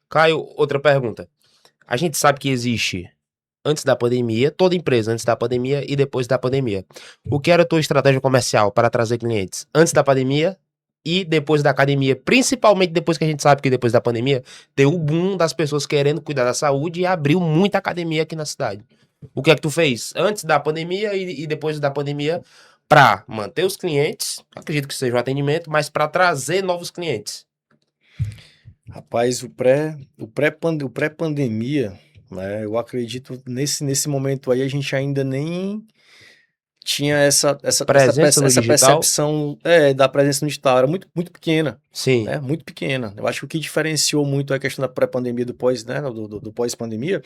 Caio, outra pergunta. A gente sabe que existe antes da pandemia, toda empresa antes da pandemia e depois da pandemia. O que era a tua estratégia comercial para trazer clientes antes da pandemia e depois da academia? Principalmente depois que a gente sabe que depois da pandemia deu o boom das pessoas querendo cuidar da saúde e abriu muita academia aqui na cidade. O que é que tu fez antes da pandemia e depois da pandemia para manter os clientes, acredito que seja o atendimento, mas para trazer novos clientes? Rapaz, o pré-pandemia, né? Eu acredito nesse momento aí a gente ainda nem tinha essa Presença no digital? percepção da presença no digital, era muito, muito pequena, Sim. né? Muito pequena. Eu acho que o que diferenciou muito a questão da pré-pandemia do pós, né? Do pós-pandemia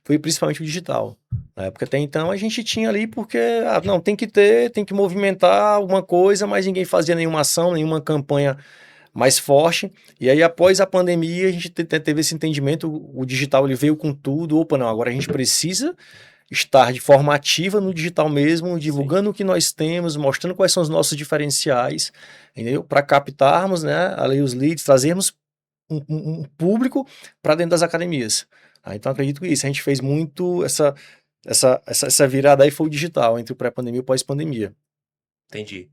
foi principalmente o digital. Na época até então a gente tinha ali porque, não, tem que ter, tem que movimentar alguma coisa, mas ninguém fazia nenhuma ação, nenhuma campanha mais forte. E aí após a pandemia a gente teve esse entendimento, o digital ele veio com tudo, opa, não, agora a gente precisa estar de forma ativa no digital mesmo, divulgando o que nós temos, mostrando quais são os nossos diferenciais, entendeu? Para captarmos, né, ali os leads, trazermos um público para dentro das academias. Então acredito que isso, a gente fez muito essa virada aí foi o digital, entre o pré-pandemia e o pós-pandemia. Entendi.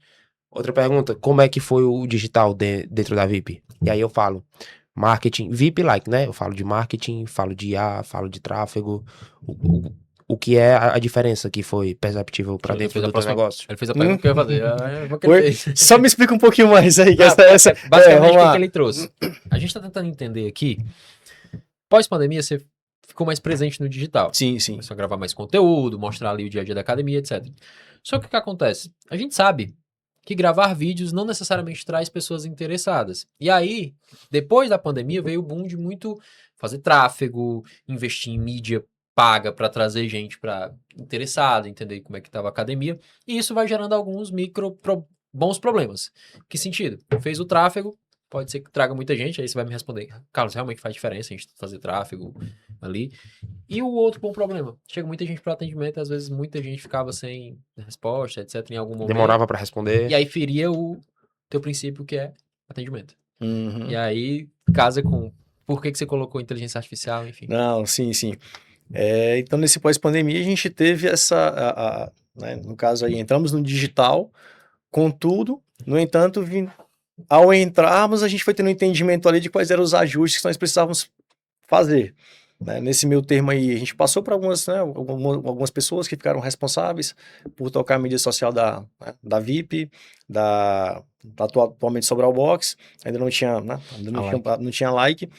Outra pergunta, como é que foi o digital dentro da VIP? E aí eu falo, marketing, VIP-like, né? Eu falo de marketing, falo de IA, falo de tráfego. O que é a diferença que foi perceptível para Ele dentro fez a do teu próxima- negócio? Ele fez a pergunta que eu ia fazer. Vou que ele Oi? fez. Só me explica um pouquinho mais aí, que Ah, basicamente, vamos o que lá. que ele trouxe? A gente tá tentando entender aqui. Pós-pandemia, você ficou mais presente no digital. Sim, sim. Começou a gravar mais conteúdo, mostrar ali o dia a dia da academia, etc. Só que o que acontece? A gente sabe que gravar vídeos não necessariamente traz pessoas interessadas. E aí, depois da pandemia, veio o boom de muito fazer tráfego, investir em mídia paga para trazer gente para interessada, entender como é que estava a academia. E isso vai gerando alguns bons problemas. Que sentido? Fez o tráfego, pode ser que traga muita gente, aí você vai me responder, Carlos, realmente faz diferença a gente fazer tráfego ali. E o outro bom problema, chega muita gente para atendimento, às vezes muita gente ficava sem resposta, etc, em algum momento. Demorava para responder? E aí feria o teu princípio, que é atendimento. Uhum. E aí casa com por que você colocou inteligência artificial, enfim. Não, sim, sim. Então, nesse pós-pandemia, a gente teve né, no caso aí, entramos no digital, contudo, no entanto, ao entrarmos, a gente foi tendo um entendimento ali de quais eram os ajustes que nós precisávamos fazer. Né? Nesse meio termo aí, a gente passou por algumas pessoas que ficaram responsáveis por tocar a mídia social da VIP, atualmente Sobral Box, ainda não tinha, né? Não tinha like.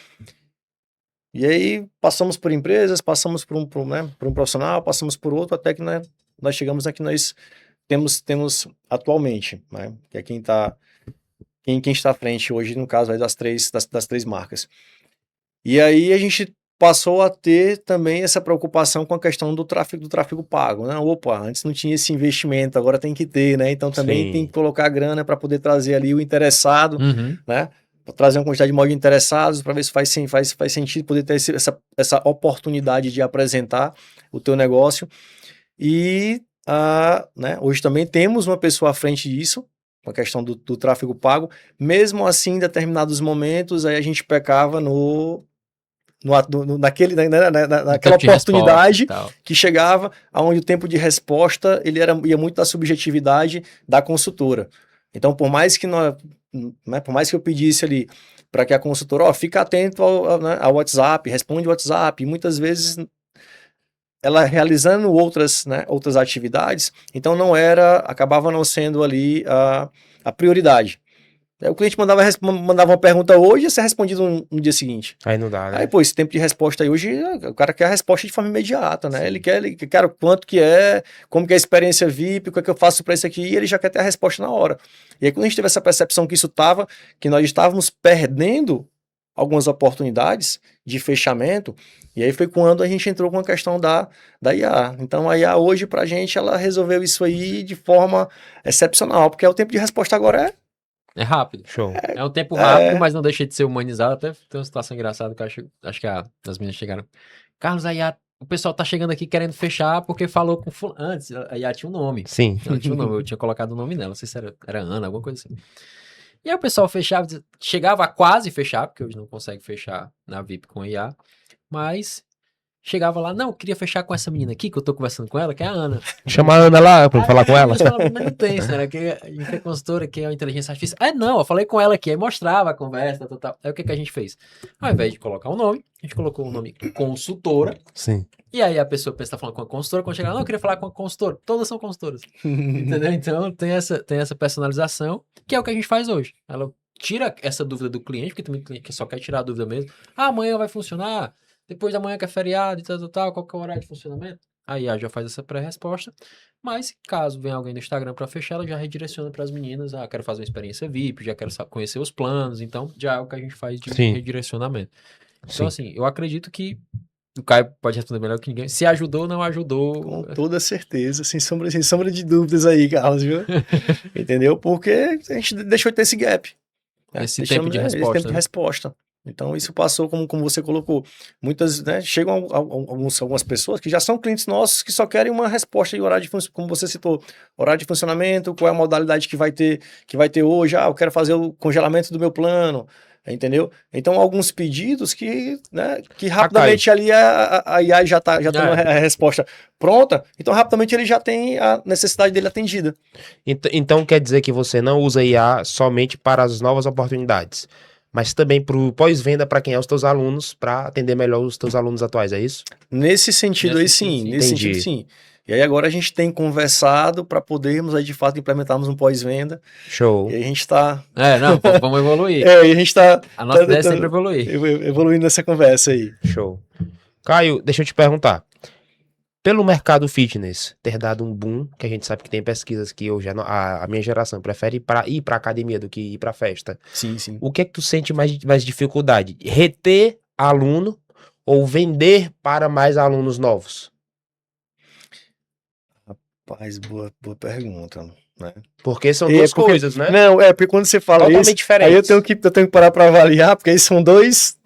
E aí passamos por empresas, passamos por um profissional, passamos por outro, até que, né, nós chegamos aqui, nós temos atualmente, né, que é quem está à frente hoje, no caso aí das três marcas. E aí a gente passou a ter também essa preocupação com a questão do tráfego pago, né? Opa, antes não tinha esse investimento, agora tem que ter, né? Então também Sim. tem que colocar grana para poder trazer ali o interessado, Uhum. né? Trazer uma quantidade maior de interessados para ver se faz sentido poder ter essa oportunidade de apresentar o teu negócio. E né, hoje também temos uma pessoa à frente disso, a questão do tráfego pago. Mesmo assim, em determinados momentos, aí a gente pecava naquela oportunidade que chegava, onde o tempo de resposta ia muito da subjetividade da consultora. Então, por mais que eu pedisse ali para que a consultora, fica atento ao WhatsApp, responde o WhatsApp, e muitas vezes ela realizando outras atividades, então acabava não sendo ali a prioridade. O cliente mandava uma pergunta hoje e ia ser respondido no dia seguinte. Aí não dá, né? Aí, esse tempo de resposta aí hoje, o cara quer a resposta de forma imediata, né? Ele quer quanto que é, como que é a experiência VIP, o que é que eu faço para isso aqui, e ele já quer ter a resposta na hora. E aí, quando a gente teve essa percepção que nós estávamos perdendo algumas oportunidades de fechamento, e aí foi quando a gente entrou com a questão da IA. Então, a IA hoje, pra gente, ela resolveu isso aí de forma excepcional, porque o tempo de resposta agora é rápido. Show. É um tempo rápido, mas não deixa de ser humanizado. Até tem uma situação engraçada que eu acho que as meninas chegaram. Carlos, o pessoal tá chegando aqui querendo fechar porque falou com antes, a IA tinha um nome. Sim. Ela tinha um nome, eu tinha colocado o nome nela, não sei se era Ana, alguma coisa assim. E aí o pessoal fechava, chegava a quase fechar, porque hoje não consegue fechar na VIP com a IA, mas chegava lá, não, eu queria fechar com essa menina aqui, que eu tô conversando com ela, que é a Ana. Chama a Ana lá pra falar com ela. Mas não tem, será que a gente é consultora, que é a inteligência artificial. Não, eu falei com ela aqui, aí mostrava a conversa, tal. Aí o que a gente fez? Ao invés de colocar o nome, a gente colocou o nome consultora. Sim. E aí a pessoa pensa que tá falando com a consultora, quando chegar, não, eu queria falar com a consultora. Todas são consultoras. Entendeu? Então tem essa personalização, que é o que a gente faz hoje. Ela tira essa dúvida do cliente, porque também o cliente só quer tirar a dúvida mesmo. Amanhã vai funcionar? depois da manhã que é feriado e tal, qual que é o horário de funcionamento? A IA já faz essa pré-resposta, mas caso venha alguém do Instagram para fechar, ela já redireciona para as meninas, quero fazer uma experiência VIP, já quero conhecer os planos, então já é o que a gente faz de Sim. redirecionamento. Sim. Então, assim, eu acredito que o Caio pode responder melhor que ninguém. Se ajudou ou não ajudou. Com toda certeza, sem sombra de dúvidas aí, Carlos, viu? Entendeu? Porque a gente deixou de ter esse gap. Né? Esse tempo de Esse resposta. tempo de Né? resposta. Então, isso passou, como você colocou. Muitas, né, chegam algumas pessoas que já são clientes nossos que só querem uma resposta de horário de funcionamento, como você citou, horário de funcionamento, qual é a modalidade que vai ter hoje, eu quero fazer o congelamento do meu plano, entendeu? Então, alguns pedidos né, que rapidamente ali a IA já tá tendo a resposta pronta, então rapidamente ele já tem a necessidade dele atendida. Então quer dizer que você não usa IA somente para as novas oportunidades, mas também para o pós-venda para quem é os teus alunos, para atender melhor os teus alunos atuais, é isso? Nesse sentido aí sim, nesse sentido sim. E aí agora a gente tem conversado para podermos aí de fato implementarmos um pós-venda. Show. E a gente tá... Não, vamos evoluir. E a gente tá... A nossa ideia é sempre evoluir. Evoluindo nessa conversa aí. Show. Caio, deixa eu te perguntar. Pelo mercado fitness ter dado um boom, que a gente sabe que tem pesquisas que hoje a minha geração prefere ir para academia do que ir para festa. Sim, sim. O que é que tu sente mais dificuldade? Reter aluno ou vender para mais alunos novos? Rapaz, boa pergunta, né? Porque são duas coisas, né? Não, porque quando você fala totalmente isso, diferentes. Aí eu tenho que parar para avaliar, porque aí são dois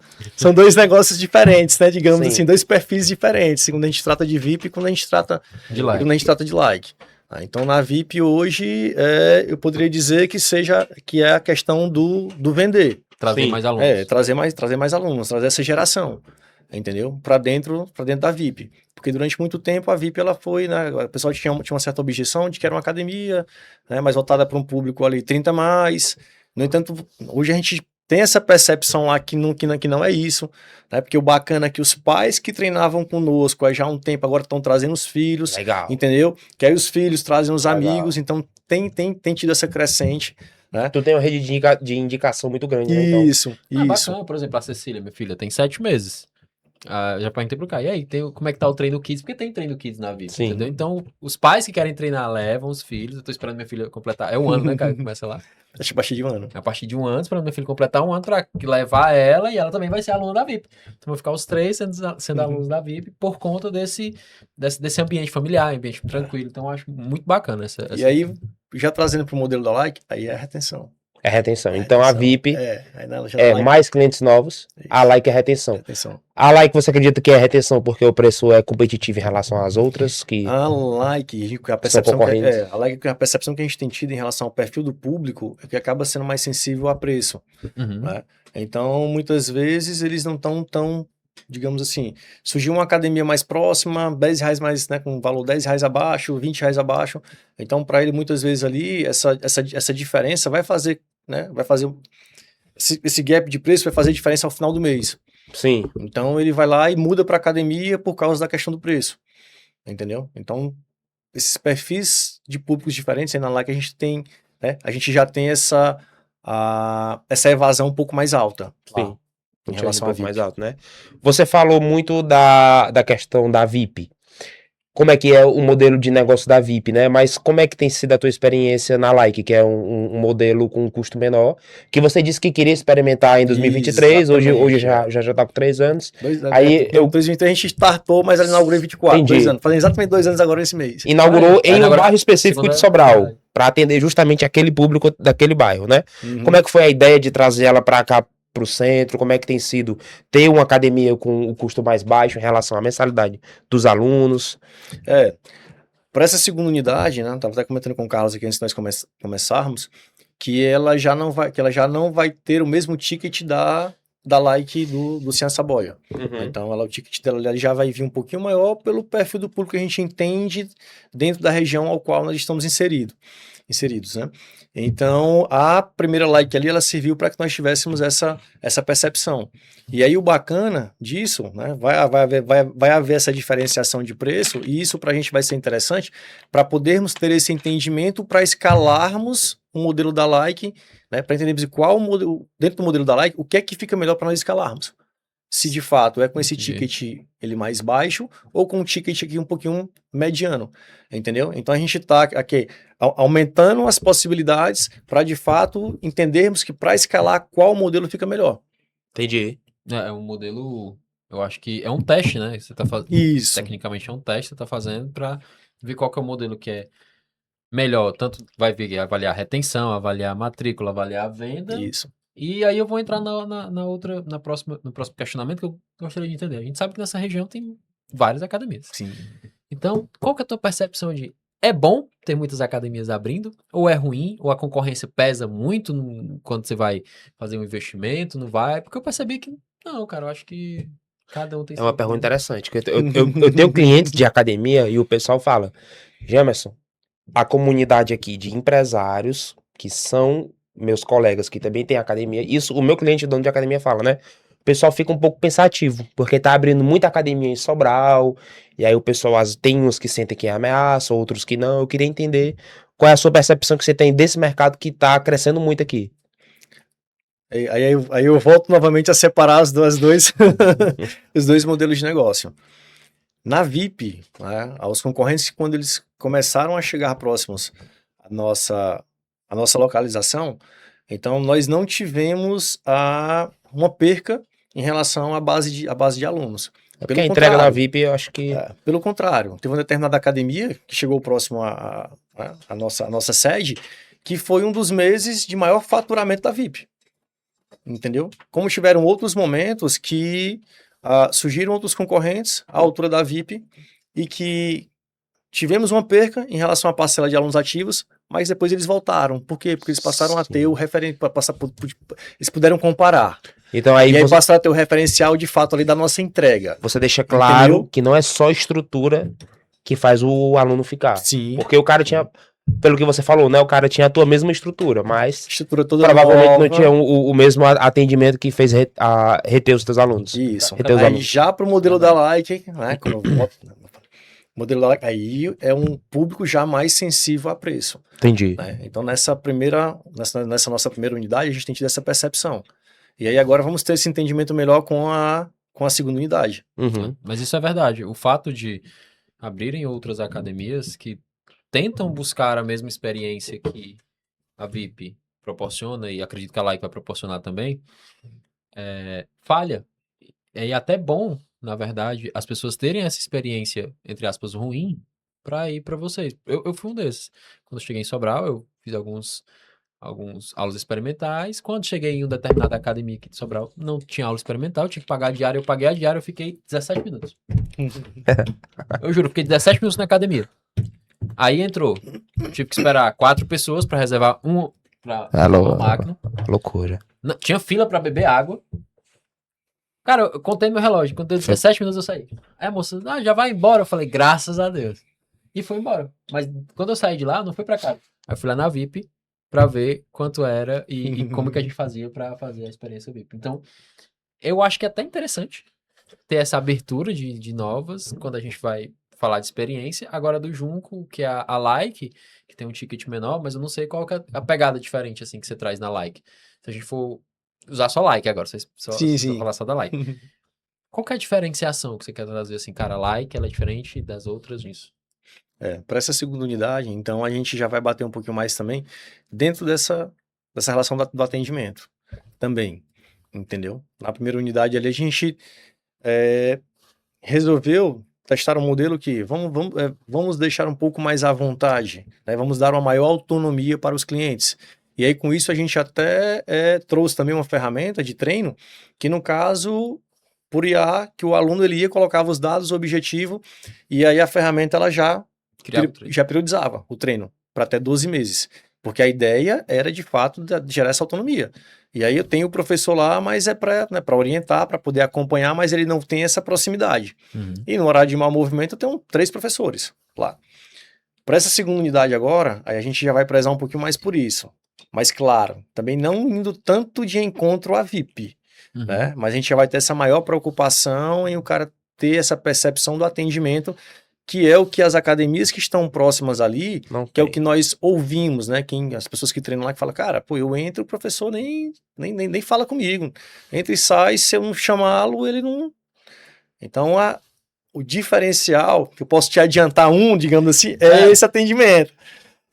negócios diferentes, né? Digamos assim, dois perfis diferentes, quando a gente trata de VIP e quando a gente trata de like. Então, na VIP hoje, eu poderia dizer que é a questão do vender. Trazer mais alunos. Trazer mais alunos, trazer essa geração, entendeu? Para dentro da VIP. Porque durante muito tempo a VIP ela foi, né? O pessoal tinha uma certa objeção de que era uma academia, né? Mais voltada para um público ali 30 mais. No entanto, hoje a gente tem essa percepção lá que não é isso, né? Porque o bacana é que os pais que treinavam conosco há já um tempo agora estão trazendo os filhos, legal, entendeu? Que aí os filhos trazem os amigos, então tem tido essa crescente, né? Tu tem uma rede de indicação muito grande, né? Então... Isso. Bacana, por exemplo, a Cecília, minha filha, tem 7 meses. Já perguntei pro Caio, e aí, como é que tá o treino Kids? Porque tem treino Kids na vida, entendeu? Então, os pais que querem treinar levam os filhos. Eu tô esperando minha filha completar. É um ano, né, Caio? Começa lá. A partir de um ano. A partir de um ano, esperando minha filha completar um ano pra levar ela e ela também vai ser aluna da VIP. Então, vão ficar os três sendo alunos da VIP por conta desse ambiente familiar, ambiente tranquilo. Então, eu acho muito bacana essa. E aí, já trazendo pro modelo da Like, aí é a retenção. É retenção. Então a VIP like, mais clientes novos, isso. A Like é retenção. A Like você acredita que é retenção porque o preço é competitivo em relação às outras? A Like, a percepção que a gente tem tido em relação ao perfil do público é que acaba sendo mais sensível a preço. Né? Então, muitas vezes, eles não estão tão, digamos assim, surgiu uma academia mais próxima, R$10 mais, né, com valor R$10 abaixo, R$20 abaixo. Então, para ele, muitas vezes ali, essa diferença vai fazer, né, esse gap de preço vai fazer diferença ao final do mês. Sim. Então, ele vai lá e muda para academia por causa da questão do preço. Entendeu? Então, esses perfis de públicos diferentes, aí na Like a gente tem, né, a gente já tem essa evasão um pouco mais alta. Sim. Em relação a VIP. Mais alto, né? Você falou muito da questão da VIP. Como é que é o modelo de negócio da VIP, né? Mas como é que tem sido a tua experiência na Like, que é um modelo com um custo menor, que você disse que queria experimentar em 2023, hoje já tá com 3 anos. Aí em 2023 a gente startou, mas ela inaugurou em 24, 2 anos. Fazendo exatamente 2 anos agora nesse mês. Inaugurou em um bairro específico de Sobral, para atender justamente aquele público daquele bairro, né? Como é que foi a ideia de trazer ela para cá, para o centro? Como é que tem sido ter uma academia com o custo mais baixo em relação à mensalidade dos alunos? Para essa segunda unidade, né, estava até comentando com o Carlos aqui antes de nós começarmos, que ela já não vai ter o mesmo ticket da Like do Ciência Boia. Então o ticket dela já vai vir um pouquinho maior pelo perfil do público que a gente entende dentro da região ao qual nós estamos inseridos, né? Então, a primeira Like ali, ela serviu para que nós tivéssemos essa percepção. E aí, o bacana disso, né, vai haver essa diferenciação de preço, e isso para a gente vai ser interessante para podermos ter esse entendimento para escalarmos o modelo da Like, né, para entendermos qual modelo, dentro do modelo da Like, o que é que fica melhor para nós escalarmos. se de fato é com esse Entendi. ticket ele mais baixo ou com um ticket aqui um pouquinho mediano, entendeu? Então a gente está aqui aumentando as possibilidades para de fato entendermos que para escalar qual modelo fica melhor. Entendi. É um modelo, eu acho que é um teste, né? Você tá fazendo, Isso, tecnicamente é um teste que você tá fazendo para ver qual que é o modelo que é melhor. Tanto vai ver, avaliar a retenção, avaliar a matrícula, avaliar a venda. isso. E aí eu vou entrar no próximo questionamento que eu gostaria de entender. A gente sabe que nessa região tem várias academias. Sim. Então, qual que é a tua percepção de é bom ter muitas academias abrindo, ou é ruim, ou a concorrência pesa muito quando você vai fazer um investimento, não vai? Porque eu percebi que não, cara, eu acho que cada um tem É uma seu pergunta rumo. interessante. Que eu tenho clientes de academia e o pessoal fala, Jamerson, a comunidade aqui de empresários, que são meus colegas que também têm academia, isso o meu cliente, dono de academia, fala, né? O pessoal fica um pouco pensativo, porque tá abrindo muita academia em Sobral, e aí o pessoal tem uns que sentem que é ameaça, outros que não. Eu queria entender qual é a sua percepção que você tem desse mercado que tá crescendo muito aqui. Aí eu volto novamente a separar os dois modelos de negócio. Na VIP, né, aos concorrentes, quando eles começaram a chegar próximos à nossa localização, então nós não tivemos uma perca em relação à base de alunos. É porque a entrega da VIP, eu acho que... Pelo contrário, teve uma determinada academia que chegou próximo à nossa sede, que foi um dos meses de maior faturamento da VIP. Entendeu? Como tiveram outros momentos que surgiram outros concorrentes à altura da VIP e que tivemos uma perca em relação à parcela de alunos ativos, mas depois eles voltaram. Por quê? Porque eles passaram a ter o referente, eles puderam comparar. Então aí E aí você, passaram a ter o referencial de fato ali da nossa entrega. você deixa claro Entendeu? que não é só estrutura que faz o aluno ficar. Sim. Porque o cara tinha, pelo que você falou, né? O cara tinha a tua mesma estrutura, mas Estrutura toda provavelmente nova. não tinha o mesmo atendimento que fez reter os teus alunos. Isso. Reter os Aí alunos. já pro modelo da Like, né? Como eu boto, modelo da Like, aí é um público já mais sensível a preço. Entendi. Né? Então nessa nossa primeira unidade a gente tem tido essa percepção. E aí agora vamos ter esse entendimento melhor com a segunda unidade. Uhum. Mas isso é verdade. O fato de abrirem outras academias que tentam buscar a mesma experiência que a VIP proporciona, e acredito que a Like vai proporcionar também, falha. É até bom, na verdade, as pessoas terem essa experiência, entre aspas, ruim, para ir para vocês. Eu fui um desses. Quando eu cheguei em Sobral, eu fiz alguns aulas experimentais. Quando cheguei em uma determinada academia aqui de Sobral, não tinha aula experimental, eu tinha que pagar a diária. Eu paguei a diária, eu fiquei 17 minutos. Eu juro, fiquei 17 minutos na academia. Aí entrou. Tive que esperar 4 pessoas para reservar uma máquina. Loucura. Tinha fila para beber água. Cara, eu contei meu relógio. Quando deu 17 minutos eu saí. Aí a moça, já vai embora. Eu falei, graças a Deus. E foi embora. Mas quando eu saí de lá, não fui pra casa. Aí eu fui lá na VIP pra ver quanto era e como que a gente fazia pra fazer a experiência VIP. Então, eu acho que é até interessante ter essa abertura de novas quando a gente vai falar de experiência. Agora do Junco, que é a Like, que tem um ticket menor, mas eu não sei qual que é a pegada diferente assim que você traz na Like. Se a gente for usar só Like agora, Sim. falar só da Like. Qual que é a diferenciação que você quer trazer assim, cara? A Like, ela é diferente das outras nisso. Para essa segunda unidade, então a gente já vai bater um pouquinho mais também dentro dessa relação do atendimento também, entendeu? Na primeira unidade ali a gente resolveu testar um modelo que vamos deixar um pouco mais à vontade, né? Vamos dar uma maior autonomia para os clientes. E aí com isso a gente até trouxe também uma ferramenta de treino que no caso por IA, que o aluno ele ia, colocava os dados, o objetivo, e aí a ferramenta ela já periodizava o treino para até 12 meses. Porque a ideia era, de fato, gerar essa autonomia. E aí eu tenho o professor lá, mas é para orientar, para poder acompanhar, mas ele não tem essa proximidade. Uhum. E no horário de mau movimento eu tenho 3 professores lá. Para essa segunda unidade agora, aí a gente já vai prezar um pouquinho mais por isso. Mas claro, também não indo tanto de encontro à VIP. Né? Mas a gente já vai ter essa maior preocupação em o cara ter essa percepção do atendimento que é o que as academias que estão próximas ali, Não que é o tem. que nós ouvimos, né? As pessoas que treinam lá que falam, cara, pô, eu entro, o professor nem fala comigo. Entra e sai, se eu não chamá-lo, ele não... Então, o diferencial, que eu posso te adiantar digamos assim, é esse atendimento.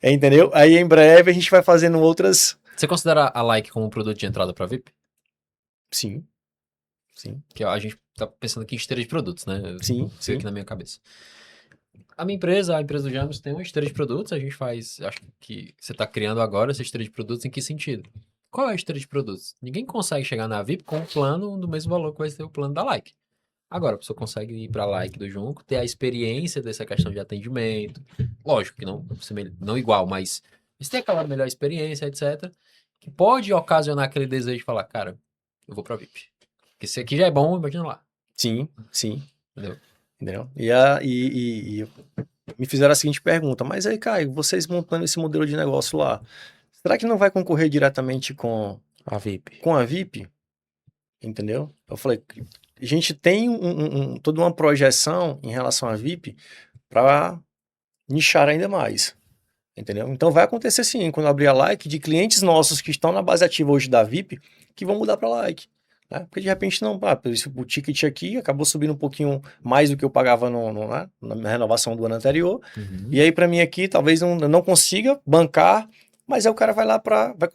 Entendeu? Aí, em breve, a gente vai fazendo outras... Você considera a Like como um produto de entrada para VIP? Sim. Sim. Que a gente tá pensando aqui em esteira de produtos, né? Sim, Isso aqui na minha cabeça. A minha empresa, a empresa do James, tem uma esteira de produtos, a gente faz, acho que você está criando agora essa esteira de produtos em que sentido? Qual é a esteira de produtos? Ninguém consegue chegar na VIP com um plano do mesmo valor que vai ser o plano da Like. Agora, a pessoa consegue ir para a Like do Junco, ter a experiência dessa questão de atendimento, lógico que não igual, mas ter aquela melhor experiência, etc., que pode ocasionar aquele desejo de falar, cara, eu vou para VIP. Porque se aqui já é bom, imagina lá. Sim, sim. Entendeu? Entendeu? E me fizeram a seguinte pergunta, mas aí, Caio, vocês montando esse modelo de negócio lá, será que não vai concorrer diretamente com A VIP. a VIP? Entendeu? Eu falei, a gente tem toda uma projeção em relação à VIP para nichar ainda mais. Entendeu? Então vai acontecer sim, quando abrir a Like, de clientes nossos que estão na base ativa hoje da VIP, que vão mudar para Like. Né? Porque de repente não, o ticket aqui acabou subindo um pouquinho mais do que eu pagava né? Na renovação do ano anterior. Uhum. E aí para mim aqui talvez não consiga bancar, mas aí o cara vai lá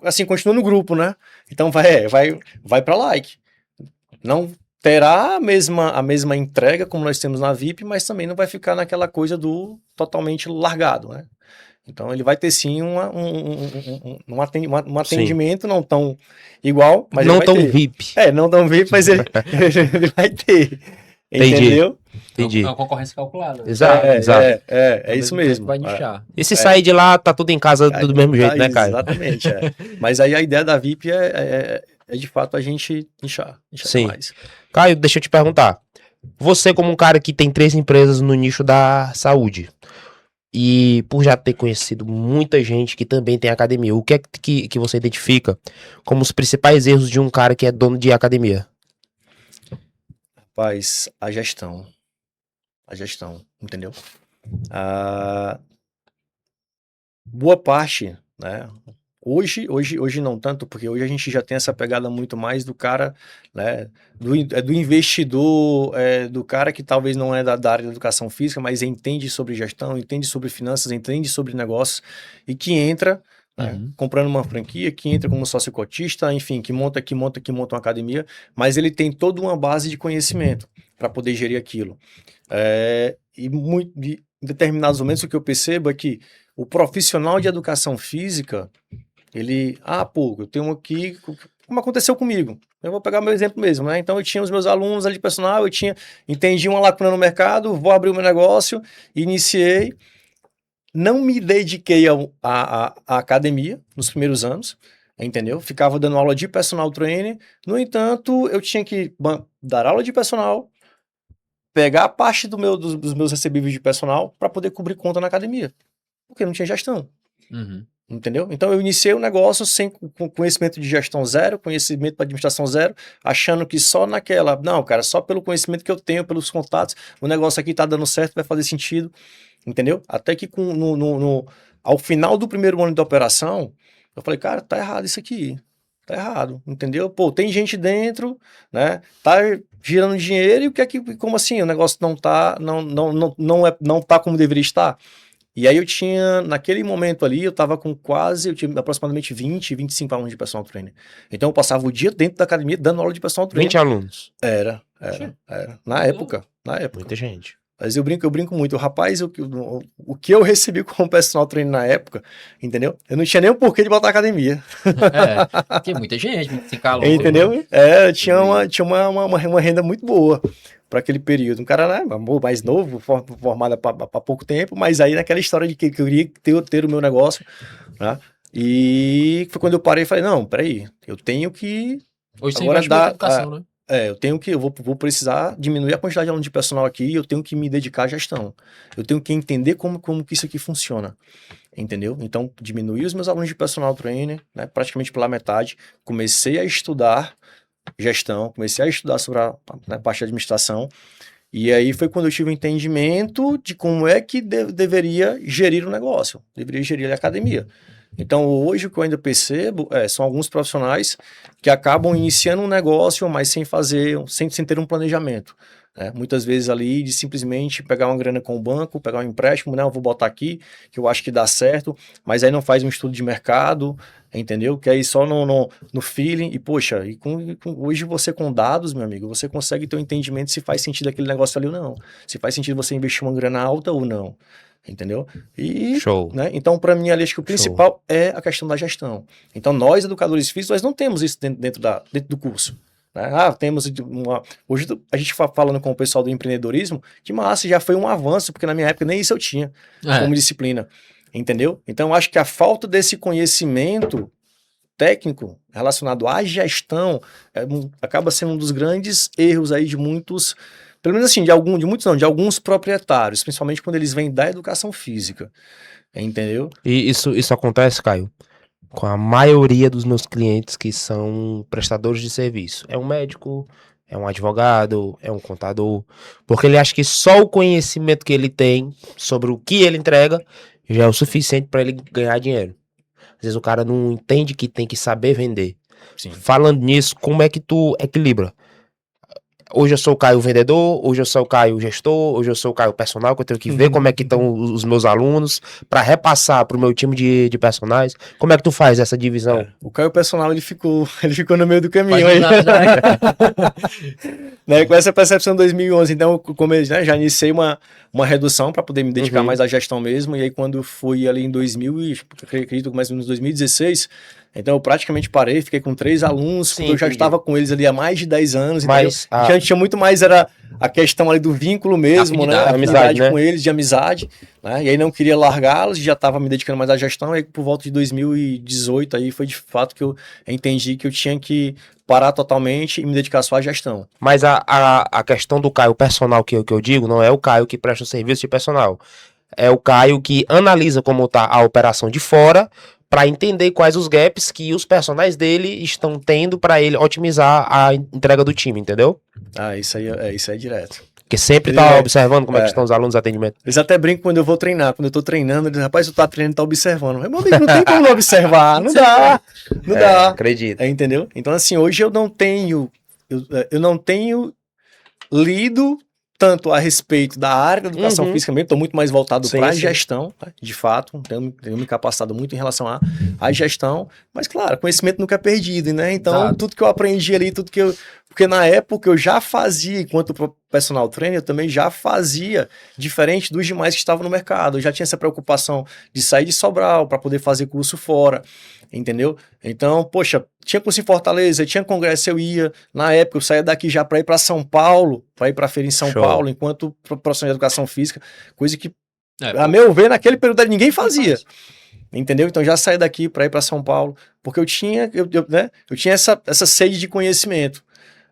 assim, continua no grupo, né? Então vai para Like. Não terá a mesma entrega como nós temos na VIP, mas também não vai ficar naquela coisa do totalmente largado, né? Então ele vai ter sim um atendimento não tão igual, mas Não ele vai tão ter. VIP. Não tão VIP, mas ele vai ter. Entendi. Entendeu? Entendi. É uma concorrência calculada. Exato, exato. É isso mesmo. Vai nichar. E se sair de lá, tá tudo em casa do mesmo jeito, né, Caio? Exatamente. Mas aí a ideia da VIP é de fato a gente nichar Sim. mais. Caio, deixa eu te perguntar. Você, como um cara que tem 3 empresas no nicho da saúde, e por já ter conhecido muita gente que também tem academia, o que é que você identifica como os principais erros de um cara que é dono de academia? Rapaz, a gestão, entendeu? Boa parte, né? Hoje não tanto, porque hoje a gente já tem essa pegada muito mais do cara, né? Do investidor, do cara que talvez não é da área da educação física, mas entende sobre gestão, entende sobre finanças, entende sobre negócios e que entra, né, comprando uma franquia, que entra como sócio cotista, enfim, que monta uma academia, mas ele tem toda uma base de conhecimento para poder gerir aquilo. Em determinados momentos o que eu percebo é que o profissional de educação física, ele, eu tenho aqui, como aconteceu comigo, eu vou pegar meu exemplo mesmo, né? Então eu tinha os meus alunos ali de personal, entendi uma lacuna no mercado, vou abrir o meu negócio, iniciei, não me dediquei à academia nos primeiros anos, entendeu? Ficava dando aula de personal trainer, no entanto, eu tinha que dar aula de personal, pegar a parte dos meus recebíveis de personal para poder cobrir conta na academia, porque não tinha gestão. Entendeu? Então eu iniciei o negócio com conhecimento de gestão zero, conhecimento de administração zero, achando que só não, cara, só pelo conhecimento que eu tenho, pelos contatos, o negócio aqui tá dando certo, vai fazer sentido, entendeu? Até que ao final do primeiro ano de operação, eu falei, cara, tá errado isso aqui, tá errado, entendeu? Pô, tem gente dentro, né, tá girando dinheiro e como assim, o negócio não tá como deveria estar? E aí naquele momento ali, eu tinha aproximadamente 20, 25 alunos de personal trainer. Então eu passava o dia dentro da academia dando aula de personal trainer. 20 alunos. Era. Na época. Muita gente. Mas eu brinco muito. Rapaz, o que eu recebi como personal trainer na época, entendeu? Eu não tinha nem o porquê de botar academia. Tem muita gente, 25 alunos. Entendeu? Tinha uma renda muito boa para aquele período. Um cara, né, mais novo, formado há pouco tempo, mas aí naquela história de que eu queria ter o meu negócio, né? E foi quando eu parei e falei, não, peraí, eu tenho que Hoje você agora investe na educação, né? eu vou precisar diminuir a quantidade de aluno de personal aqui, eu tenho que me dedicar à gestão. Eu tenho que entender como que isso aqui funciona. Entendeu? Então, diminuí os meus alunos de personal trainer, né, praticamente pela metade. Comecei a estudar gestão, comecei a estudar sobre a parte de administração E aí foi quando eu tive o entendimento de como é que deveria gerir o negócio, deveria gerir a academia. Então, hoje o que eu ainda percebo são alguns profissionais que acabam iniciando um negócio, mas sem ter um planejamento. Né? Muitas vezes ali de simplesmente pegar uma grana com o banco, pegar um empréstimo, não, eu vou botar aqui, que eu acho que dá certo, mas aí não faz um estudo de mercado, entendeu? Que aí só no feeling, e poxa, hoje você com dados, meu amigo, você consegue ter um entendimento se faz sentido aquele negócio ali ou não, se faz sentido você investir uma grana alta ou não. Entendeu? E, Show. né? Então, para mim, ali, acho que o principal é a questão da gestão. Então, nós, educadores físicos, nós não temos isso dentro do curso. Né? Temos uma... Hoje, a gente falando com o pessoal do empreendedorismo, que massa, já foi um avanço, porque na minha época nem isso eu tinha como disciplina. Entendeu? Então, acho que a falta desse conhecimento técnico relacionado à gestão acaba sendo um dos grandes erros aí de muitos... Pelo menos assim, de alguns proprietários, principalmente quando eles vêm da educação física, entendeu? E isso acontece, Caio, com a maioria dos meus clientes que são prestadores de serviço. É um médico, é um advogado, é um contador, porque ele acha que só o conhecimento que ele tem sobre o que ele entrega já é o suficiente para ele ganhar dinheiro. Às vezes o cara não entende que tem que saber vender. Sim. Falando nisso, como é que tu equilibra? Hoje eu sou o Caio vendedor, hoje eu sou o Caio gestor, hoje eu sou o Caio personal, que eu tenho que ver como é que estão os meus alunos para repassar pro meu time de personagens. Como é que tu faz essa divisão? O Caio personal, ele ficou no meio do caminho. Né, com essa percepção de 2011, então, como eu já iniciei uma redução para poder me dedicar mais à gestão mesmo, e aí quando fui ali em acredito mais ou menos 2016, então eu praticamente parei, fiquei com 3 alunos, porque eu já estava com eles ali há mais de 10 anos, mas a gente tinha muito mais, era a questão ali do vínculo mesmo, né? A amizade com eles, de amizade, né? E aí não queria largá-los, já estava me dedicando mais à gestão, e aí por volta de 2018 aí foi de fato que eu entendi que eu tinha que parar totalmente e me dedicar só à gestão. Mas a questão do Caio personal que eu digo, não é o Caio que presta o serviço de personal, é o Caio que analisa como está a operação de fora, para entender quais os gaps que os personagens dele estão tendo para ele otimizar a entrega do time, entendeu? Isso aí é direto. Porque sempre tá observando como é que estão os alunos de atendimento. Eles até brincam quando eu vou treinar, quando eu tô treinando, eles dizem, rapaz, tu tá treinando, tá observando. Meu amigo, não tem como não observar, não dá, não dá. Acredito. Entendeu? Então, assim, hoje eu não tenho lido tanto a respeito da área da educação física mesmo, estou muito mais voltado para a gestão, tá? De fato, tenho me capacitado muito em relação à gestão, mas claro, conhecimento nunca é perdido, né? Então, tudo que eu aprendi ali, porque na época eu já fazia, enquanto personal trainer, eu também já fazia diferente dos demais que estavam no mercado, eu já tinha essa preocupação de sair de Sobral para poder fazer curso fora, entendeu? Então, poxa, tinha curso em Fortaleza, tinha congresso, eu ia, na época eu saía daqui já para ir para São Paulo, para ir para a feira em São Paulo, enquanto profissional de educação física, coisa que, a meu ver, naquele período ninguém fazia. Entendeu? Então já saí daqui para ir para São Paulo, porque eu tinha essa sede de conhecimento.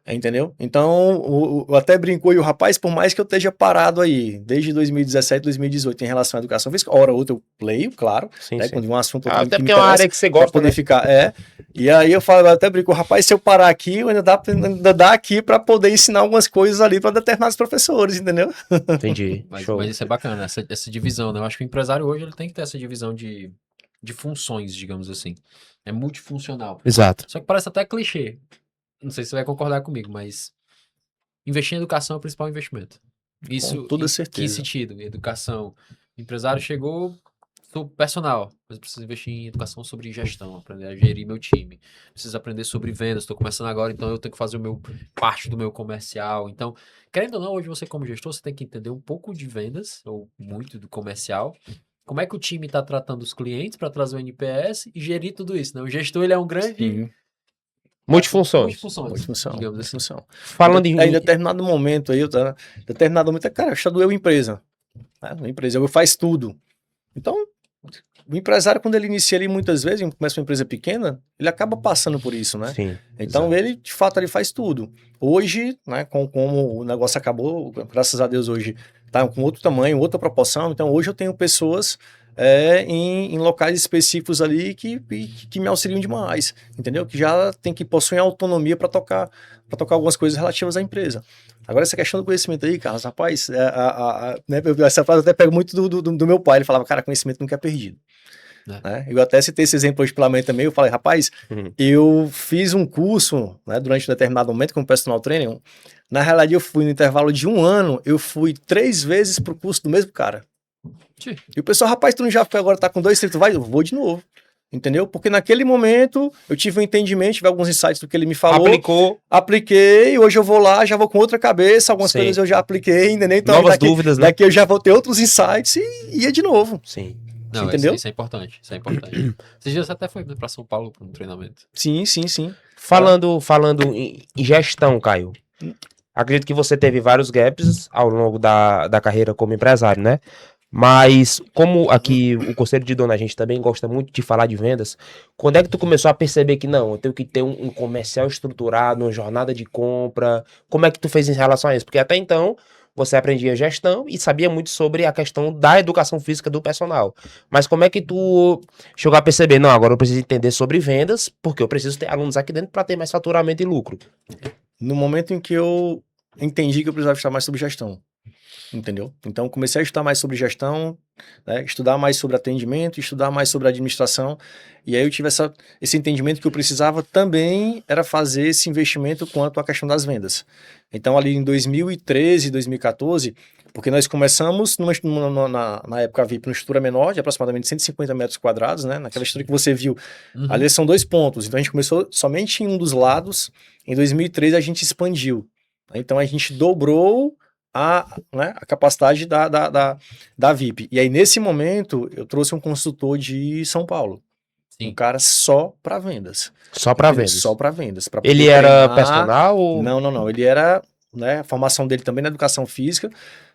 Entendeu? Então, eu até brincou, e o rapaz, por mais que eu esteja parado aí, desde 2017, 2018, em relação à educação física, hora ou outra eu leio, claro, né, quando um assunto até porque é uma área que você gosta, poder ficar, e aí eu falo, eu até brinco, rapaz, se eu parar aqui, ainda dá aqui para poder ensinar algumas coisas ali para determinados professores, entendeu? Entendi. Mas isso é bacana, essa divisão, né? Eu acho que o empresário hoje ele tem que ter essa divisão de funções, digamos assim. É multifuncional. Exato. Só que parece até clichê. Não sei se você vai concordar comigo, mas investir em educação é o principal investimento. Isso, com toda certeza. Que sentido? Educação. O empresário chegou, sou personal, mas preciso investir em educação sobre gestão, aprender a gerir meu time. Preciso aprender sobre vendas, estou começando agora, então eu tenho que fazer parte do meu comercial. Então, querendo ou não, hoje você como gestor, você tem que entender um pouco de vendas, ou muito do comercial. Como é que o time está tratando os clientes para trazer o NPS e gerir tudo isso, né? O gestor, ele é um grande... Sim. Multifunções. Digamos assim. Falando em determinado momento aí, cara, eu eu empresa. Né? Uma empresa, eu faz tudo. Então, o empresário, quando ele inicia ali, muitas vezes, começa uma empresa pequena, ele acaba passando por isso, né? Sim, então, ele, de fato, ele faz tudo. Hoje, né, como o negócio acabou, graças a Deus, hoje tá com outro tamanho, outra proporção. Então, hoje eu tenho pessoas em locais específicos ali que me auxiliam demais, entendeu? Que já tem que possuir autonomia para tocar algumas coisas relativas à empresa. Agora, essa questão do conhecimento aí, Carlos, rapaz, né, essa frase eu até pego muito do meu pai. Ele falava, cara, conhecimento nunca é perdido. Né? Eu até citei esse exemplo hoje pela manhã também. Eu falei, rapaz, eu fiz um curso, né, durante um determinado momento como personal trainer. Na realidade, eu fui no intervalo de 1 ano, eu fui 3 vezes pro curso do mesmo cara. E o pessoal, rapaz, tu não já foi, agora tá com 2, tu vai? Eu vou de novo. Entendeu? Porque naquele momento eu tive um entendimento, tive alguns insights do que ele me falou. Apliquei, hoje eu vou lá, já vou com outra cabeça, algumas coisas eu já apliquei, entendeu? Então, novas dúvidas, né? Daqui eu já vou ter outros insights e ia de novo. Sim. Não, entendeu? Isso é importante, isso é importante. Esses dias você até foi para São Paulo para um treinamento. Sim. Falando em gestão, Caio, acredito que você teve vários gaps ao longo da carreira como empresário, né? Mas como aqui o Conselho de Dono, a gente também gosta muito de falar de vendas, quando é que tu começou a perceber que não, eu tenho que ter um comercial estruturado, uma jornada de compra? Como é que tu fez em relação a isso? Porque até então você aprendia gestão e sabia muito sobre a questão da educação física do personal. Mas como é que tu chegou a perceber, não, agora eu preciso entender sobre vendas, porque eu preciso ter alunos aqui dentro para ter mais faturamento e lucro? No momento em que eu entendi que eu precisava estudar mais sobre gestão. Entendeu? Então comecei a estudar mais sobre gestão, né? Estudar mais sobre atendimento, estudar mais sobre administração, e aí eu tive esse entendimento que eu precisava também era fazer esse investimento quanto à questão das vendas. Então ali em 2013, 2014, porque nós começamos na época VIP numa estrutura menor, de aproximadamente 150 metros quadrados, né? Naquela estrutura que você viu, ali são 2 pontos, então a gente começou somente em um dos lados, em 2013 a gente expandiu, então a gente dobrou a capacidade da VIP. E aí, nesse momento, eu trouxe um consultor de São Paulo. Sim. Um cara só para vendas. Só para vendas? Só para vendas. Ele era personal? Ou... Não. Ele era, né, a formação dele também na educação física,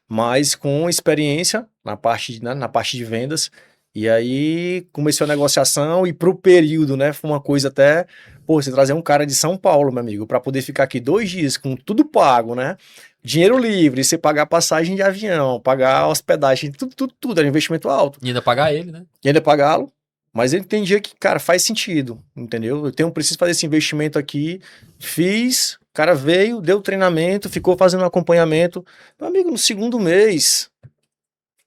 mas com experiência na parte de vendas. E aí, começou a negociação e pro período, né, foi uma coisa até... Pô, você trazer um cara de São Paulo, meu amigo, para poder ficar aqui 2 dias com tudo pago, né? Dinheiro livre, você pagar passagem de avião, pagar hospedagem, tudo, era investimento alto. E ainda pagar ele, né? E ainda pagá-lo, mas ele entendia que, cara, faz sentido, entendeu? Preciso fazer esse investimento aqui, fiz, o cara veio, deu treinamento, ficou fazendo um acompanhamento, meu amigo, no 2º mês,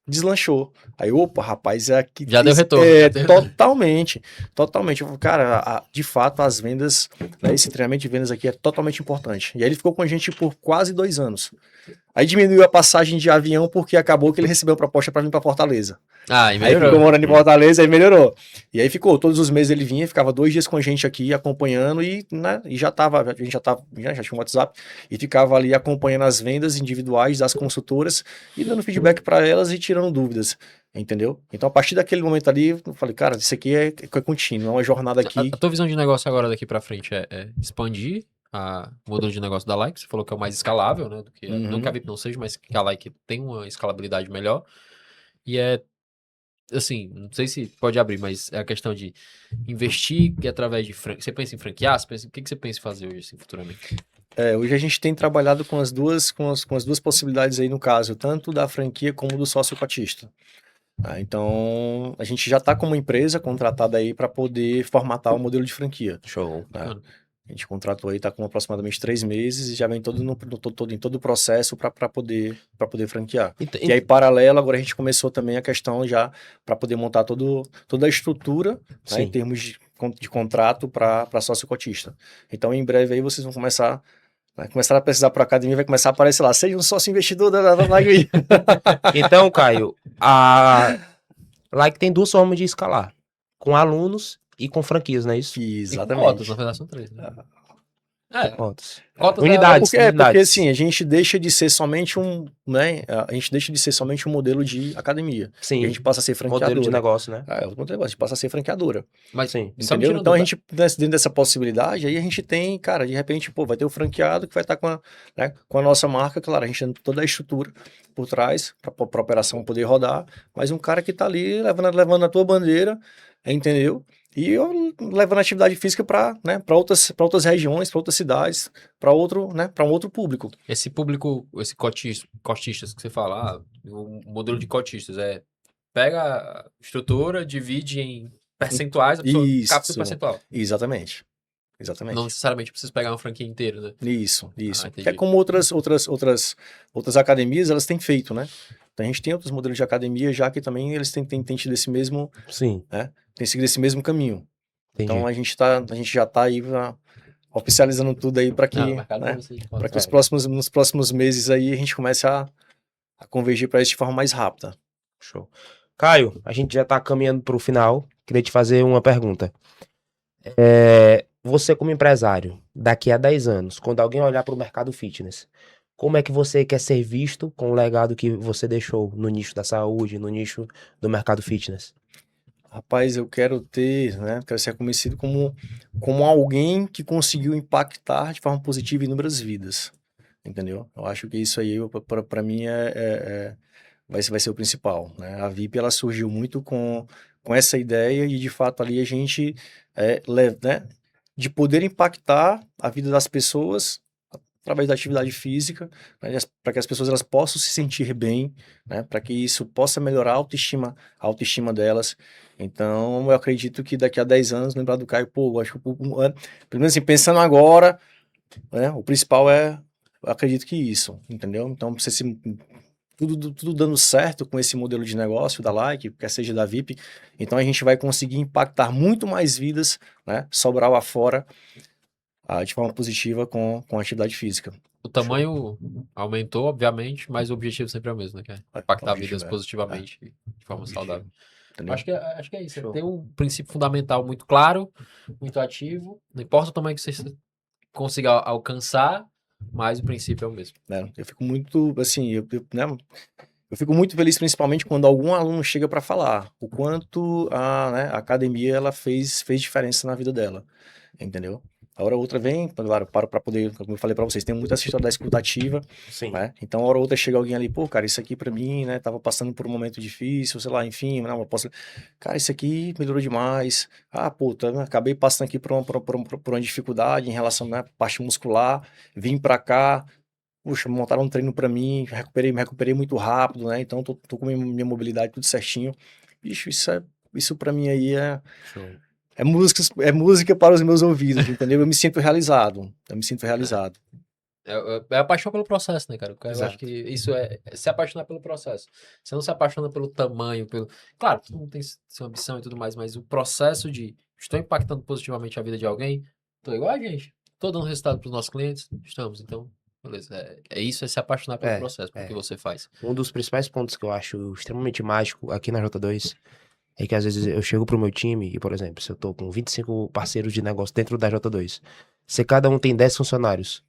deslanchou. Aí, opa, rapaz, é aqui... Já deu retorno. Totalmente. Cara, de fato, as vendas, né, esse treinamento de vendas aqui é totalmente importante. E aí ele ficou com a gente por quase 2 anos. Aí diminuiu a passagem de avião porque acabou que ele recebeu a proposta para vir para Fortaleza. E melhorou. Aí ficou morando em Fortaleza, aí melhorou. E aí ficou, todos os meses ele vinha, ficava 2 dias com a gente aqui, acompanhando e, né, e já tinha um WhatsApp, e ficava ali acompanhando as vendas individuais das consultoras e dando feedback para elas e tirando dúvidas, entendeu? Então a partir daquele momento ali, eu falei, cara, isso aqui é contínuo, é uma jornada aqui. A tua visão de negócio agora daqui para frente é expandir o modelo de negócio da Like? Você falou que é o mais escalável, né? Do que não que a VIP não seja, mas que a Like tem uma escalabilidade melhor. E assim, não sei se pode abrir, mas é a questão de investir que através de você pensa em franquear? O que você pensa em fazer hoje, assim, futuramente? Hoje a gente tem trabalhado com as duas possibilidades aí no caso, tanto da franquia como do sócio cotista. Então, a gente já está como empresa contratada aí para poder formatar o modelo de franquia. Show. A gente contratou aí, está com aproximadamente 3 meses e já vem em todo o processo para poder franquear. E aí, paralelo, agora a gente começou também a questão já para poder montar toda a estrutura, né, em termos de contrato para sócio cotista. Então, em breve aí vocês vão começar a precisar para a academia, vai começar a aparecer lá, seja um sócio investidor da Like. Então, Caio, a Like tem 2 formas de escalar, com alunos e com franquias, não é isso? Exatamente. E com cotas, na verdade são 3, né? Cotas. Unidades. Porque assim, a gente deixa de ser somente a gente deixa de ser somente um modelo de academia. Sim. E a gente passa a ser franqueadora. Modelo de negócio, né? O modelo de negócio, a gente passa a ser franqueadora. Mas sim, entendeu? Então a gente, dentro dessa possibilidade, aí a gente tem, cara, de repente, vai ter o franqueado que vai estar com a nossa marca, claro, a gente tem toda a estrutura por trás para a operação poder rodar, mas um cara que tá ali levando a tua bandeira, entendeu? E eu levando a atividade física para outras regiões, para outras cidades, para um outro público. Esse público, esse cotistas que você fala, o modelo de cotistas pega a estrutura, divide em percentuais, a pessoa capta o Isso. percentual. Exatamente. Exatamente. Não necessariamente precisa pegar uma franquia inteira, né? Isso. Ah, Que é entendi. como outras academias, elas têm feito, né? Então a gente tem outros modelos de academia já que também eles têm tido esse mesmo, Sim, tem seguido esse mesmo caminho. entendi. Então a gente já tá aí oficializando tudo aí para que, Não, o mercado né, pra você de para fato. que nos próximos meses aí a gente comece a convergir para isso de forma mais rápida. Show. Caio, a gente já tá caminhando pro final. Queria te fazer uma pergunta. Você como empresário, daqui a 10 anos, quando alguém olhar pro mercado fitness, como é que você quer ser visto com o legado que você deixou no nicho da saúde, no nicho do mercado fitness? Rapaz, eu quero ter, né, quero ser reconhecido como alguém que conseguiu impactar de forma positiva inúmeras vidas, entendeu? Eu acho que isso aí, para mim, vai ser o principal, né? A VIP, ela surgiu muito com essa ideia e, de fato, ali a gente, né, de poder impactar a vida das pessoas através da atividade física, né, para que as pessoas elas possam se sentir bem, né, para que isso possa melhorar a autoestima delas. Então, eu acredito que daqui a 10 anos, lembrar do Caio, pô, eu acho que, pelo menos assim, pensando agora, né, o principal eu acredito que isso, entendeu? Então, você tudo dando certo com esse modelo de negócio da Like, quer seja da VIP, então a gente vai conseguir impactar muito mais vidas, né, Sobral afora, de forma positiva com a atividade física. O tamanho aumentou, obviamente, mas o objetivo sempre é o mesmo, né? Que é impactar vidas positivamente de forma saudável. Entendeu? Acho que é isso. Show. Tem um princípio fundamental muito claro, muito ativo. Não importa o tamanho que você consiga alcançar, mas o princípio é o mesmo. Né? Eu fico muito, assim, né, eu fico muito feliz, principalmente quando algum aluno chega para falar o quanto né, a academia ela fez diferença na vida dela, entendeu? A hora ou outra vem, claro, para poder, como eu falei para vocês, tem muita essa história da escutativa, Sim. né? Então, a hora ou outra chega alguém ali, pô, cara, isso aqui para mim, né, tava passando por um momento difícil, sei lá, enfim, não, eu posso... Cara, isso aqui melhorou demais. Ah, puta, acabei passando aqui por uma dificuldade em relação, né, parte muscular, vim para cá, puxa, montaram um treino para mim, me recuperei muito rápido, né? Então tô com minha mobilidade tudo certinho. Bicho, isso para mim aí Show. é música para os meus ouvidos, entendeu? Eu me sinto realizado. Eu me sinto realizado. É a paixão pelo processo, né, cara? Eu Exato. acho que isso é se apaixonar pelo processo. Você não se apaixona pelo tamanho, pelo... Claro, todo mundo tem sua ambição e tudo mais, mas o processo de estou impactando positivamente a vida de alguém, tô igual a gente. Tô dando resultado para os nossos clientes, estamos. Então, beleza. É isso, é se apaixonar pelo processo, pelo que você faz. Um dos principais pontos que eu acho extremamente mágico aqui na J2 é que às vezes eu chego pro meu time e, por exemplo, se eu tô com 25 parceiros de negócio dentro da J2, se cada um tem 10 funcionários,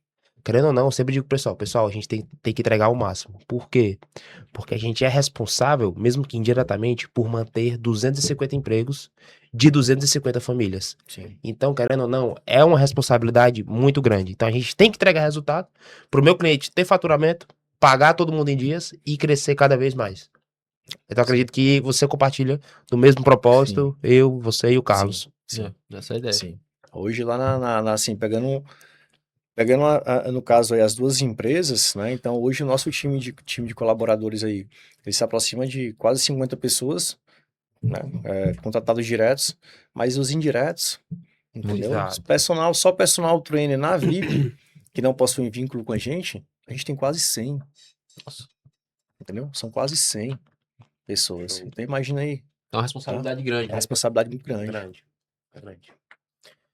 querendo ou não, eu sempre digo pro pessoal, a gente tem que entregar o máximo. Por quê? Porque a gente é responsável, mesmo que indiretamente, por manter 250 empregos de 250 famílias. Sim. Então, querendo ou não, é uma responsabilidade muito grande. Então, a gente tem que entregar resultado pro meu cliente ter faturamento, pagar todo mundo em dias e crescer cada vez mais. Então, acredito que você compartilha do mesmo propósito, eu, você e o Carlos. Sim. Essa é a ideia. Sim. Hoje lá assim, pegando no caso aí as duas empresas, né? Então hoje o nosso time de colaboradores aí, ele se aproxima de quase 50 pessoas, né? Contratados diretos, mas os indiretos, entendeu? Exato. Só personal trainer na VIP, que não possui vínculo com a gente tem quase 100. Nossa. Entendeu? São quase 100 pessoas. Então imagina aí, É uma responsabilidade grande. é uma Né? responsabilidade muito grande. Grande.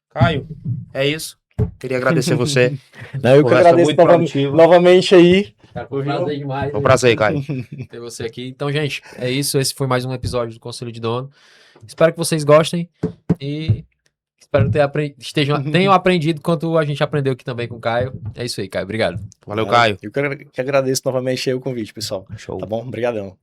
Caio, é isso. Queria agradecer você. Não, eu que Conversa agradeço muito produtiva. novamente aí. Cara, foi um prazer demais. Foi um prazer, Caio. Ter você aqui. Então, gente, é isso. Esse foi mais um episódio do Conselho de Dono. Espero que vocês gostem e espero que tenham aprendido quanto a gente aprendeu aqui também com o Caio. É isso aí, Caio. Obrigado. Valeu, Caio. Eu que agradeço novamente aí o convite, pessoal. Show. Tá bom? Obrigadão.